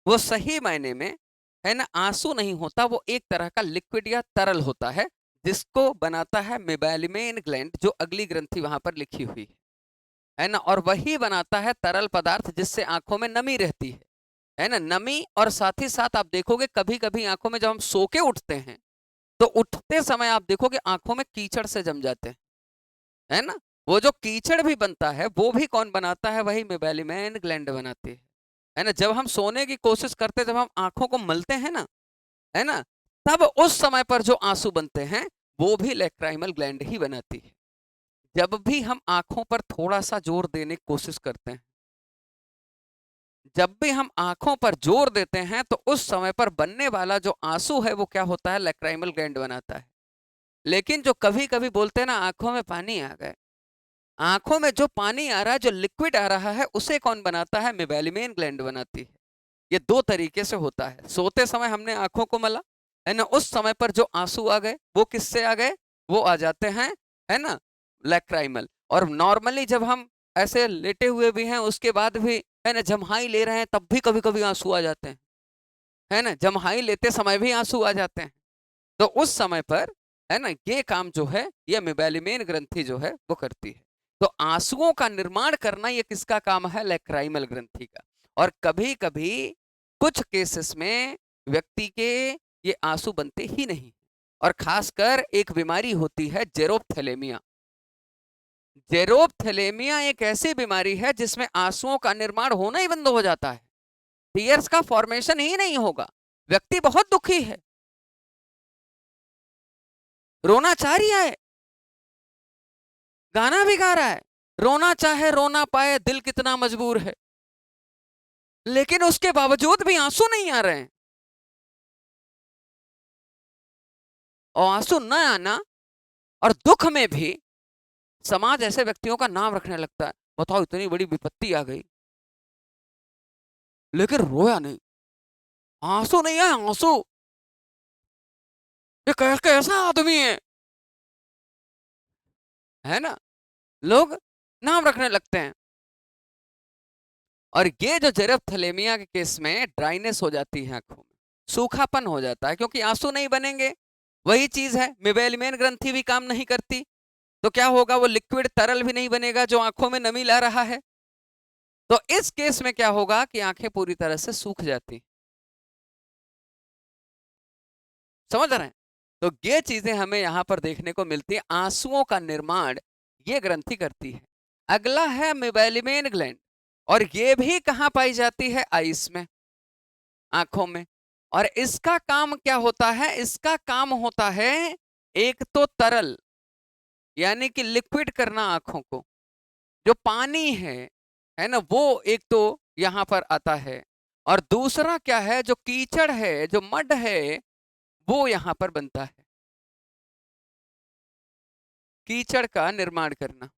वो सही मायने में, है ना, आंसू नहीं होता, वो एक तरह का लिक्विड या तरल होता है जिसको बनाता है मेबैलिमेन ग्लैंड, जो अगली ग्रंथि वहां पर लिखी हुई है ना, और वही बनाता है तरल पदार्थ जिससे आंखों में नमी रहती है ना, नमी। और साथ ही साथ आप देखोगे कभी कभी आंखों में जब हम सो के उठते हैं तो उठते समय आप देखोगे आंखों में कीचड़ से जम जाते हैं, है ना। वो जो कीचड़ भी बनता है वो भी कौन बनाता है, वही मेबैलिमेन ग्लैंड बनाती है ना। जब हम सोने की कोशिश करते हैं, जब हम आंखों को मलते हैं ना, है ना, तब उस समय पर जो आंसू बनते हैं वो भी लैक्राइमल ग्लैंड ही बनाती है। जब भी हम आंखों पर थोड़ा सा जोर देने की कोशिश करते हैं, जब भी हम आंखों पर जोर देते हैं, तो उस समय पर बनने वाला जो आंसू है वो क्या होता है, लैक्राइमल ग्लैंड बनाता है। लेकिन जो कभी कभी बोलते हैं ना आंखों में पानी आ गए, आंखों में जो पानी आ रहा है, जो लिक्विड आ रहा है, उसे कौन बनाता है, मेबैलिमेन ग्लैंड बनाती है। ये दो तरीके से होता है। सोते समय हमने आंखों को मला, है ना, उस समय पर जो आंसू आ गए वो किससे आ गए, वो आ जाते हैं, है ना, लैक्राइमल। और नॉर्मली जब हम ऐसे लेटे हुए भी हैं उसके बाद भी, है ना, जम्हाई ले रहे हैं तब भी कभी कभी आंसू आ जाते हैं, है ना, जम्हाई लेते समय भी आंसू आ जाते हैं। तो उस समय पर, है ना, ये काम जो है ये मेबैलिमेन ग्रंथि जो है वो करती है। तो आंसुओं का निर्माण करना ये किसका काम है, लैक्राइमल ग्रंथि का। और कभी कभी कुछ केसेस में व्यक्ति के ये आंसू बनते ही नहीं, और खासकर एक बीमारी होती है जेरोप्थेलेमिया। जेरोप्थेलेमिया एक ऐसी बीमारी है जिसमें आंसुओं का निर्माण होना ही बंद हो जाता है, टीयर्स का फॉर्मेशन ही नहीं होगा। व्यक्ति बहुत दुखी है, रोना चाह रही है, गाना भी गा रहा है, रोना चाहे रोना पाए दिल कितना मजबूर है, लेकिन उसके बावजूद भी आंसू नहीं आ रहे हैं। और आंसू न आना और दुख में भी समाज ऐसे व्यक्तियों का नाम रखने लगता है। बताओ, इतनी बड़ी विपत्ति आ गई लेकिन रोया नहीं, आंसू नहीं आए, आंसू, ये कैसा आदमी है ना, लोग नाम रखने लगते हैं। और ये जो जेरोप्थेलेमिया के केस में ड्राइनेस हो जाती है आंखों में, सूखापन हो जाता है, क्योंकि आंसू नहीं बनेंगे। वही चीज है, मेबैलिमेन ग्रंथि भी काम नहीं करती, तो क्या होगा, वो लिक्विड तरल भी नहीं बनेगा जो आंखों में नमी ला रहा है। तो इस केस में क्या होगा कि आंखें पूरी तरह से सूख जाती, समझ रहे हैं। तो ये चीजें हमें यहां पर देखने को मिलती है, आंसुओं का निर्माण ये ग्रंथि करती है। अगला है मेबैलिमेन ग्लैंड, और ये भी कहां पाई जाती है, आइस में, आंखों में। और इसका काम क्या होता है, इसका काम होता है एक तो तरल यानी कि लिक्विड करना आंखों को, जो पानी है ना, वो एक तो यहां पर आता है। और दूसरा क्या है, जो कीचड़ है, जो मड है, वो यहां पर बनता है, कीचड़ का निर्माण करना,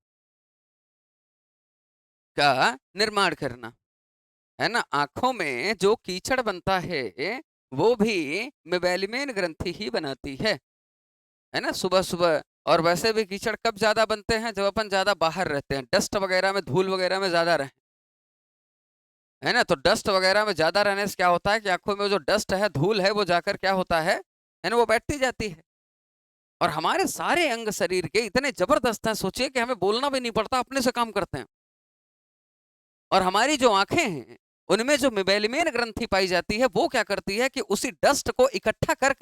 का निर्माण करना, है ना। आंखों में जो कीचड़ बनता है वो भी मेबैलिमेन ग्रंथि ही बनाती है ना, सुबह सुबह। और वैसे भी कीचड़ कब ज्यादा बनते हैं, जब अपन ज्यादा बाहर रहते हैं, डस्ट वगैरह में, धूल वगैरह में ज्यादा रहे, है ना। तो डस्ट वगैरह में ज्यादा रहने से क्या होता है कि आंखों में जो डस्ट है, धूल है, वो जाकर क्या होता है ना, वो बैठती जाती है। और हमारे सारे अंग शरीर के इतने जबरदस्त हैं, सोचिए कि हमें बोलना भी नहीं पड़ता, अपने से काम करते हैं। और हमारी जो आंखें हैं उनमें जो मेबैलिमेन ग्रंथि पाई जाती है, वो क्या करती है कि उसी डस्ट को इकट्ठा कर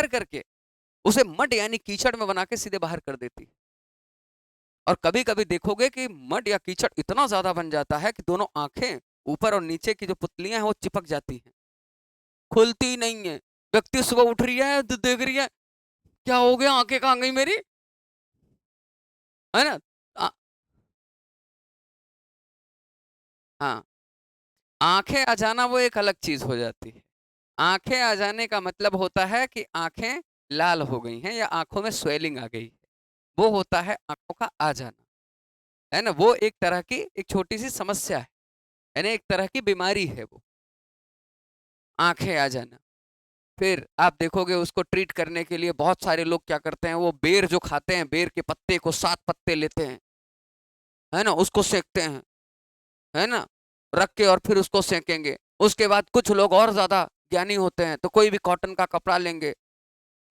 करके उसे मड यानी कीचड़ में बना के सीधे बाहर कर देती है। और कभी कभी देखोगे कि मड या कीचड़ इतना ज्यादा बन जाता है कि दोनों आंखें, ऊपर और नीचे की जो पुतलियां हैं वो चिपक जाती हैं, खुलती नहीं है। व्यक्ति सुबह उठ रही है, देख रही है, क्या हो गया, आंखें कहाँ गई मेरी, है ना। आ, हाँ, आंखें आ जाना वो एक अलग चीज हो जाती है। आंखें आ जाने का मतलब होता है कि आंखें लाल हो गई हैं या आंखों में स्वेलिंग आ गई है, वो होता है आंखों का आ जाना, है ना। वो एक तरह की एक छोटी सी समस्या है ना, एक तरह की बीमारी है वो, आंखें आ जाना। फिर आप देखोगे उसको ट्रीट करने के लिए बहुत सारे लोग क्या करते हैं, वो बेर जो खाते हैं, बेर के पत्ते को 7 पत्ते लेते हैं, है ना, उसको सेकते हैं, है ना, रख के, और फिर उसको सेकेंगे। उसके बाद कुछ लोग और ज्यादा ज्ञानी होते हैं, तो कोई भी कॉटन का कपड़ा लेंगे,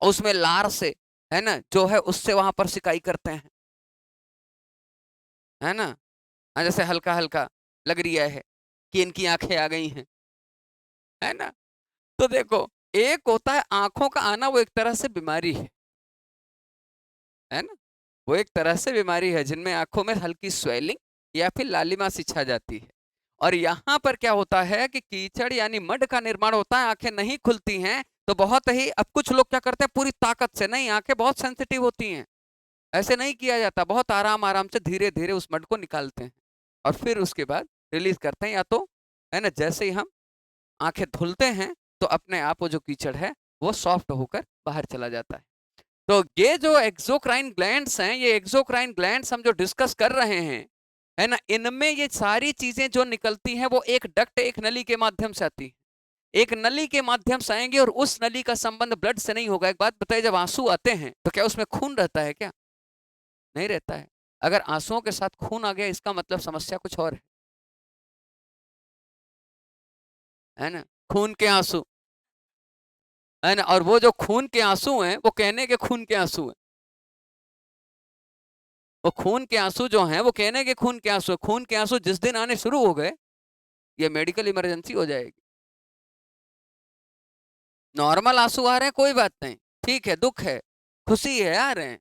उसमें लार से है ना, जो है उससे वहां पर सिकाई करते हैं, है ना। हाँ, जैसे हल्का हल्का लग रही है कि इनकी आंखें आ गई हैं, है ना। तो देखो, एक होता है आंखों का आना, वो एक तरह से बीमारी है ना। वो एक तरह से बीमारी है जिनमें आंखों में हल्की स्वेलिंग या फिर लालिमा सी छा जाती है। और यहाँ पर क्या होता है कि कीचड़ यानी मड का निर्माण होता है, आंखें नहीं खुलती हैं, तो बहुत ही, अब कुछ लोग क्या करते हैं पूरी ताकत से, नहीं, आंखें बहुत सेंसिटिव होती हैं, ऐसे नहीं किया जाता, बहुत आराम आराम से धीरे धीरे उस मड को निकालते हैं और फिर उसके बाद रिलीज करते हैं, या तो, है ना, जैसे ही हम आंखें धुलते हैं तो अपने आप वो जो कीचड़ है वो सॉफ्ट होकर बाहर चला जाता है। तो ये जो एक्सोक्राइन ग्लैंड्स हैं, ये एक्सोक्राइन ग्लैंड्स हम जो डिस्कस कर रहे हैं, है ना, इनमें ये सारी चीजें जो निकलती हैं वो एक डक्ट, एक नली के माध्यम से आती है, एक नली के माध्यम से आएंगे, और उस नली का संबंध ब्लड से नहीं होगा। एक बात बताइए, जब आंसू आते हैं तो क्या उसमें खून रहता है क्या? नहीं रहता है। अगर आंसुओं के साथ खून आ गया, इसका मतलब समस्या कुछ और है ना। खून के आंसू, है ना, और वो जो खून के आंसू हैं वो कहने के खून के आंसू हैं, वो खून के आंसू जो हैं वो कहने के खून के आंसू हैं। खून के आंसू जिस दिन आने शुरू हो गए, ये मेडिकल इमरजेंसी हो जाएगी। नॉर्मल आंसू आ रहे हैं कोई बात नहीं, ठीक है, दुख है, खुशी है, आ रहे हैं,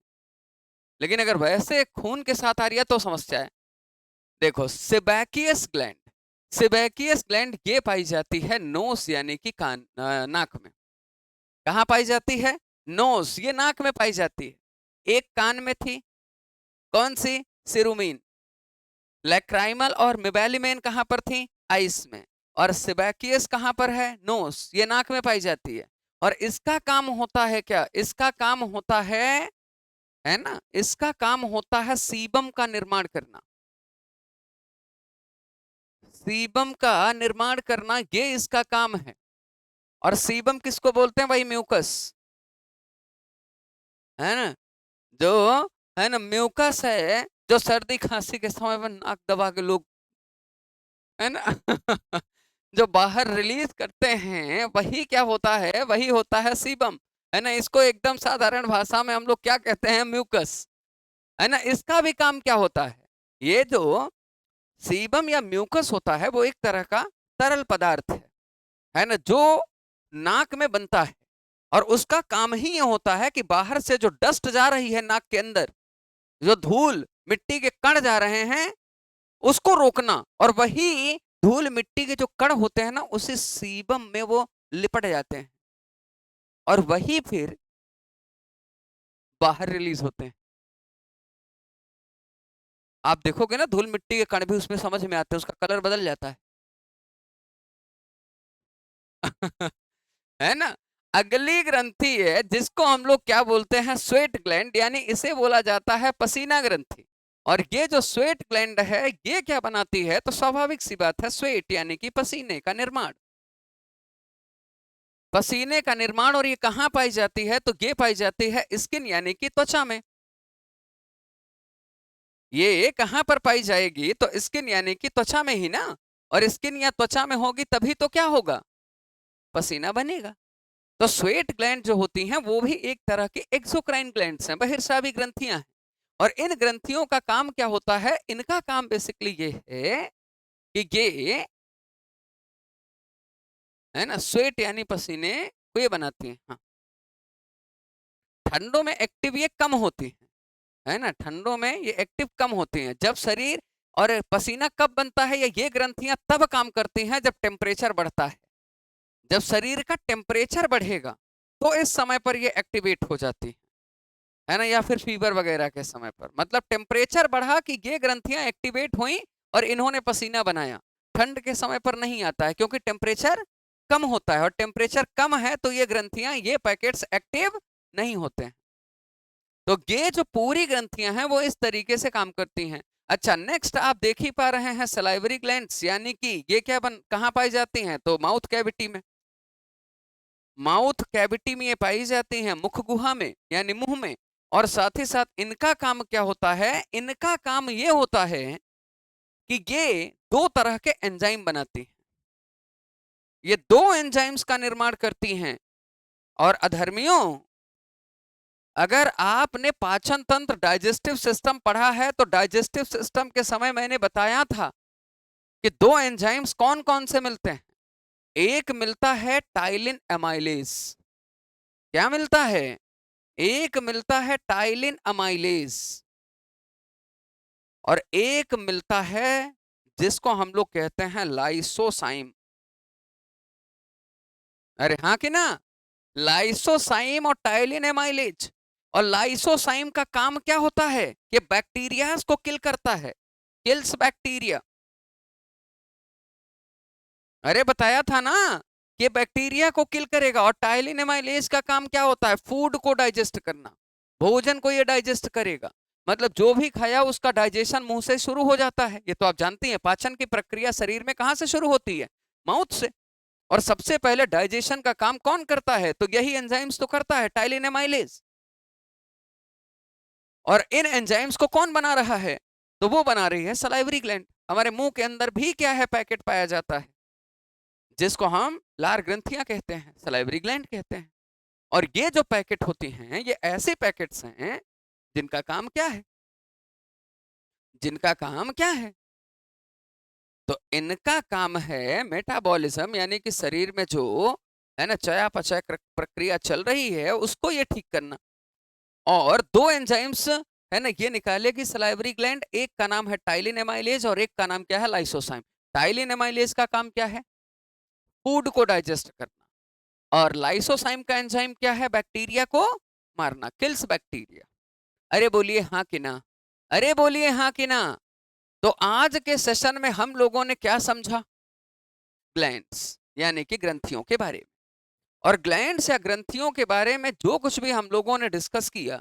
लेकिन अगर वैसे खून के साथ आ रही है तो समस्या है। देखो, सेबैकियस ग्लैंड, सेबैकियस ग्लैंड ये पाई जाती है नोस यानी कि कान, नाक में। कहाँ पाई जाती है? नोस, ये नाक में पाई जाती है। एक कान में थी, कौन सी? सिरुमीन। लैक्राइमल और मिबेलिमेन कहाँ पर थी? आइस में। और सिबैकियस कहाँ पर है? नोस, ये नाक में पाई जाती है। और इसका काम होता है क्या? इसका काम होता है ना, इसका काम होता है सीबम का निर्माण करना, सीबम का निर्माण करना, ये इसका काम है। और सीबम किसको बोलते हैं भाई? म्यूकस, है ना, जो, है ना, म्यूकस है, जो सर्दी खांसी के समय में नाक दबा के लोग, है ना, जो बाहर रिलीज करते हैं, वही क्या होता है? वही होता है सीबम, है ना। इसको एकदम साधारण भाषा में हम लोग क्या कहते हैं? म्यूकस, है ना। इसका भी काम क्या होता है? ये जो सीबम या म्यूकस होता है वो एक तरह का तरल पदार्थ है ना, जो नाक में बनता है। और उसका काम ही ये होता है कि बाहर से जो डस्ट जा रही है नाक के अंदर, जो धूल मिट्टी के कण जा रहे हैं, उसको रोकना। और वही धूल मिट्टी के जो कण होते हैं ना, उसी सीबम में वो लिपट जाते हैं, और वही फिर बाहर रिलीज होते हैं। आप देखोगे ना, धूल मिट्टी के कण भी उसमें समझ में आते हैं, उसका कलर बदल जाता है। है ना। अगली ग्रंथि है जिसको हम लोग क्या बोलते हैं? स्वेट ग्लैंड, यानी इसे बोला जाता है पसीना ग्रंथि। और ये जो स्वेट ग्लैंड है, ये क्या बनाती है? तो स्वाभाविक सी बात है, स्वेट यानी कि पसीने का निर्माण, पसीने का निर्माण। और ये कहाँ पाई जाती है? तो ये पाई जाती है स्किन यानी कि त्वचा में। ये कहाँ पर पाई जाएगी? तो स्किन यानी कि त्वचा में ही ना। और स्किन या त्वचा में होगी तभी तो क्या होगा? पसीना बनेगा। तो स्वेट ग्लैंड जो होती हैं वो भी एक तरह की एक्सोक्राइन ग्लैंड्स हैं, बहिर्स्रावी ग्रंथियां हैं। और इन ग्रंथियों का काम क्या होता है? इनका काम बेसिकली ये है कि ये, है ना, स्वेट यानी पसीने को ये बनाती हैं। हाँ, ठंडों में एक्टिव ये कम होती है ना, ठंडों में ये एक्टिव कम होती हैं। जब शरीर, और पसीना कब बनता है? ये ग्रंथियां तब काम करती हैं जब टेम्परेचर बढ़ता है। जब शरीर का टेम्परेचर बढ़ेगा तो इस समय पर ये एक्टिवेट हो जाती है ना, या फिर फीवर वगैरह के समय पर, मतलब टेम्परेचर बढ़ा कि ये ग्रंथियां एक्टिवेट हुई और इन्होंने पसीना बनाया। ठंड के समय पर नहीं आता है क्योंकि टेम्परेचर कम होता है, और टेम्परेचर कम है तो ये ग्रंथियां, ये पैकेट्स एक्टिव नहीं होते हैं। तो ये जो पूरी ग्रंथियां हैं वो इस तरीके से काम करती हैं। अच्छा, नेक्स्ट आप देख ही पा रहे हैं सलाइवरी ग्लैंड्स, यानी कि ये क्या कहाँ पाई जाती हैं? तो माउथ कैविटी में, माउथ कैविटी में ये पाई जाती हैं, मुख गुहा में यानी मुंह में। और साथ ही साथ इनका काम क्या होता है? इनका काम ये होता है कि ये दो तरह के एंजाइम बनाती हैं, ये दो एंजाइम्स का निर्माण करती हैं। और अधर्मियों, अगर आपने पाचन तंत्र डाइजेस्टिव सिस्टम पढ़ा है तो डाइजेस्टिव सिस्टम के समय मैंने बताया था कि दो एंजाइम्स कौन कौन से मिलते हैं। एक मिलता है टाइलिन एमाइलेज। क्या मिलता है? एक मिलता है टाइलिन अमाइलेज और एक मिलता है जिसको हम लोग कहते हैं लाइसोसाइम। अरे हाँ कि ना? लाइसोसाइम और टाइलिन एमाइलेज। और लाइसोसाइम का काम क्या होता है कि बैक्टीरिया को किल करता है, किल्स बैक्टीरिया। अरे बताया था ना कि बैक्टीरिया को किल करेगा। और टाइलिन एमाइलेज का काम क्या होता है? फूड को डाइजेस्ट करना, भोजन को ये डाइजेस्ट करेगा। मतलब जो भी खाया उसका डाइजेशन मुंह से शुरू हो जाता है। ये तो आप जानती हैं, पाचन की प्रक्रिया शरीर में कहां से शुरू होती है? माउथ से। और सबसे पहले डाइजेशन का काम कौन करता है? तो यही एंजाइम्स तो करता है, टाइलिन एमाइलेज। और इन एंजाइम्स को कौन बना रहा है? तो वो बना रही है सलाइवरी ग्लैंड। हमारे मुंह के अंदर भी क्या है? पैकेट पाया जाता है जिसको हम लार ग्रंथियां कहते हैं, सलाइवरी ग्लैंड कहते हैं। और ये जो पैकेट होती हैं ये ऐसे पैकेट्स हैं जिनका काम क्या है? जिनका काम क्या है? तो इनका काम है मेटाबॉलिज्म, यानी कि शरीर में जो है ना चयापचय प्रक्रिया चल रही है उसको ये ठीक करना। और दो एंजाइम्स है ना ये निकालेगी सलाइवरी ग्लैंड। एक का नाम है टाइलिन एमाइलेज और एक का नाम क्या है? लाइसोसाइम। टाइलिन एमाइलेज का काम क्या है? फूड को डाइजेस्ट करना। और लाइसोसाइम का एंजाइम क्या है? बैक्टीरिया को मारना, किल्स बैक्टीरिया। अरे बोलिए हाँ कि ना? अरे बोलिए हाँ कि ना? तो आज के सेशन में हम लोगों ने क्या समझा? ग्लैंड्स यानी कि ग्रंथियों के बारे में। और ग्लैंड्स या ग्रंथियों के बारे में जो कुछ भी हम लोगों ने डिस्कस किया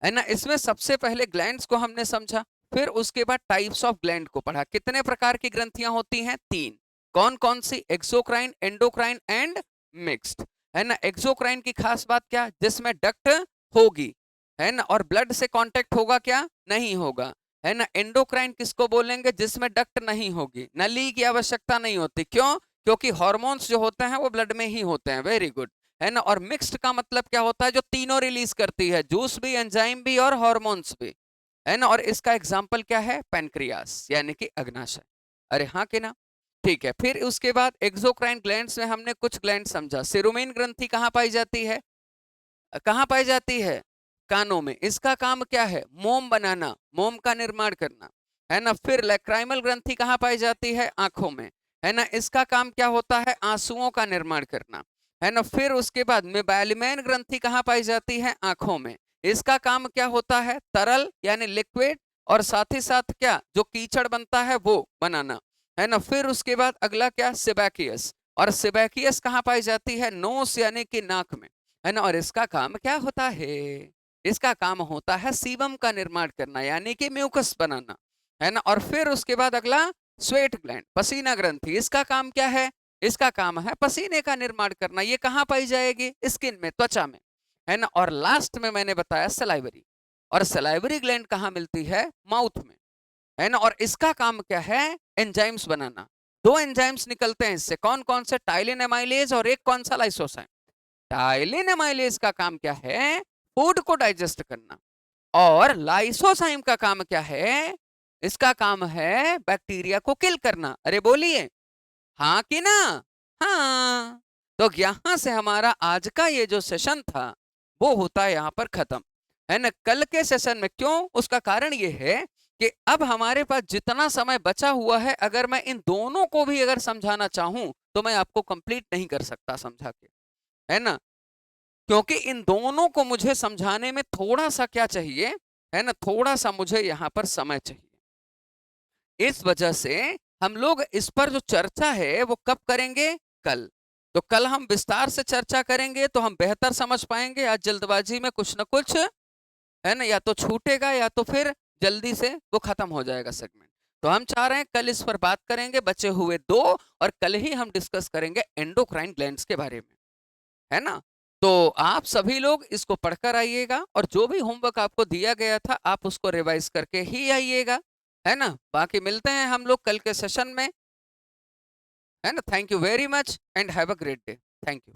है ना, इसमें सबसे पहले ग्लैंड्स को हमने समझा, फिर उसके बाद टाइप्स ऑफ ग्लैंड को पढ़ा। कितने प्रकार की ग्रंथियां होती हैं? तीन। कौन कौन सी? Exocrine, endocrine and mixed. है ना? एक्सोक्राइन की खास बात क्या? जिसमें डक्ट होगी, है ना, और ब्लड से कांटेक्ट होगा क्या? नहीं होगा। है ना? एंडोक्राइन किसको बोलेंगे? जिसमें डक्ट नहीं होगी, नली की आवश्यकता नहीं होती। क्यों? क्योंकि हार्मोन्स जो होते हैं वो ब्लड में ही होते हैं। Very good. है ना? और मिक्स्ड का मतलब क्या होता है? जो तीनों रिलीज करती है, जूस भी, एंजाइम भी और हार्मोन्स भी। है ना? और इसका एग्जाम्पल क्या है? पैनक्रियास यानी कि अग्नाशय। अरे हाँ कि ना? ठीक है। फिर उसके बाद एक्सोक्राइन ग्लैंड्स में हमने कुछ ग्लैंड समझा। सिरुमिन ग्रंथि कहाँ पाई जाती है? कहाँ पाई जाती है? कानों में। इसका काम क्या है? मोम बनाना, मोम का निर्माण करना। है ना? फिर लैक्राइमल ग्रंथि कहाँ पाई जाती है? आंखों में। है ना? इसका काम क्या होता है? आंसुओं का निर्माण करना। है ना? फिर उसके बाद मेबालिमेन ग्रंथि कहाँ पाई जाती है? आंखों में। इसका काम क्या होता है? तरल यानी लिक्विड, और साथ ही साथ क्या, जो कीचड़ बनता है वो बनाना। है ना? फिर उसके बाद अगला क्या? सिबैकियस। और सिबैकियस कहाँ पाई जाती है? नोस यानी कि नाक में। है ना? और इसका काम क्या होता है? इसका काम होता है सीबम का निर्माण करना यानी कि म्यूकस बनाना। है ना? और फिर उसके बाद अगला स्वेट ग्लैंड, पसीना ग्रंथि। इसका काम क्या है? इसका काम है पसीने का निर्माण करना। ये कहाँ पाई जाएगी? स्किन में, त्वचा में। है ना? और लास्ट में मैंने बताया सलाइवरी। और सलाइवरी ग्लैंड कहाँ मिलती है? माउथ में। है ना? और इसका काम क्या है? एंजाइम्स बनाना। दो एंजाइम्स निकलते हैं इससे। कौन कौन से? टाइलिन एमाइलेज और एक कौन सा? लाइसोसाइम। टाइलिन एमाइलेज का काम क्या है? फूड को डाइजेस्ट करना। और लाइसोसाइम का काम क्या है? इसका काम है बैक्टीरिया को किल करना। अरे बोलिए हाँ कि ना? हाँ। तो यहां से हमारा आज का ये जो सेशन था वो होता है यहां पर खत्म। है ना? कल के सेशन में क्यों? उसका कारण ये है कि अब हमारे पास जितना समय बचा हुआ है, अगर मैं इन दोनों को भी अगर समझाना चाहूं तो मैं आपको कंप्लीट नहीं कर सकता समझा के। है ना? क्योंकि इन दोनों को मुझे समझाने में थोड़ा सा क्या चाहिए? है ना? थोड़ा सा मुझे यहाँ पर समय चाहिए। इस वजह से हम लोग इस पर जो चर्चा है वो कब करेंगे? कल। तो कल हम विस्तार से चर्चा करेंगे तो हम बेहतर समझ पाएंगे। आज जल्दबाजी में कुछ ना कुछ है ना, या तो छूटेगा या तो फिर जल्दी से वो खत्म हो जाएगा सेगमेंट। तो हम चाह रहे हैं कल इस पर बात करेंगे, बचे हुए दो, और कल ही हम डिस्कस करेंगे एंडोक्राइन ग्लैंड्स के बारे में। है ना? तो आप सभी लोग इसको पढ़कर आइएगा, और जो भी होमवर्क आपको दिया गया था आप उसको रिवाइज करके ही आइएगा। है ना? बाकी मिलते हैं हम लोग कल के सेशन में। है ना? Thank you very much and have a great day. Thank you.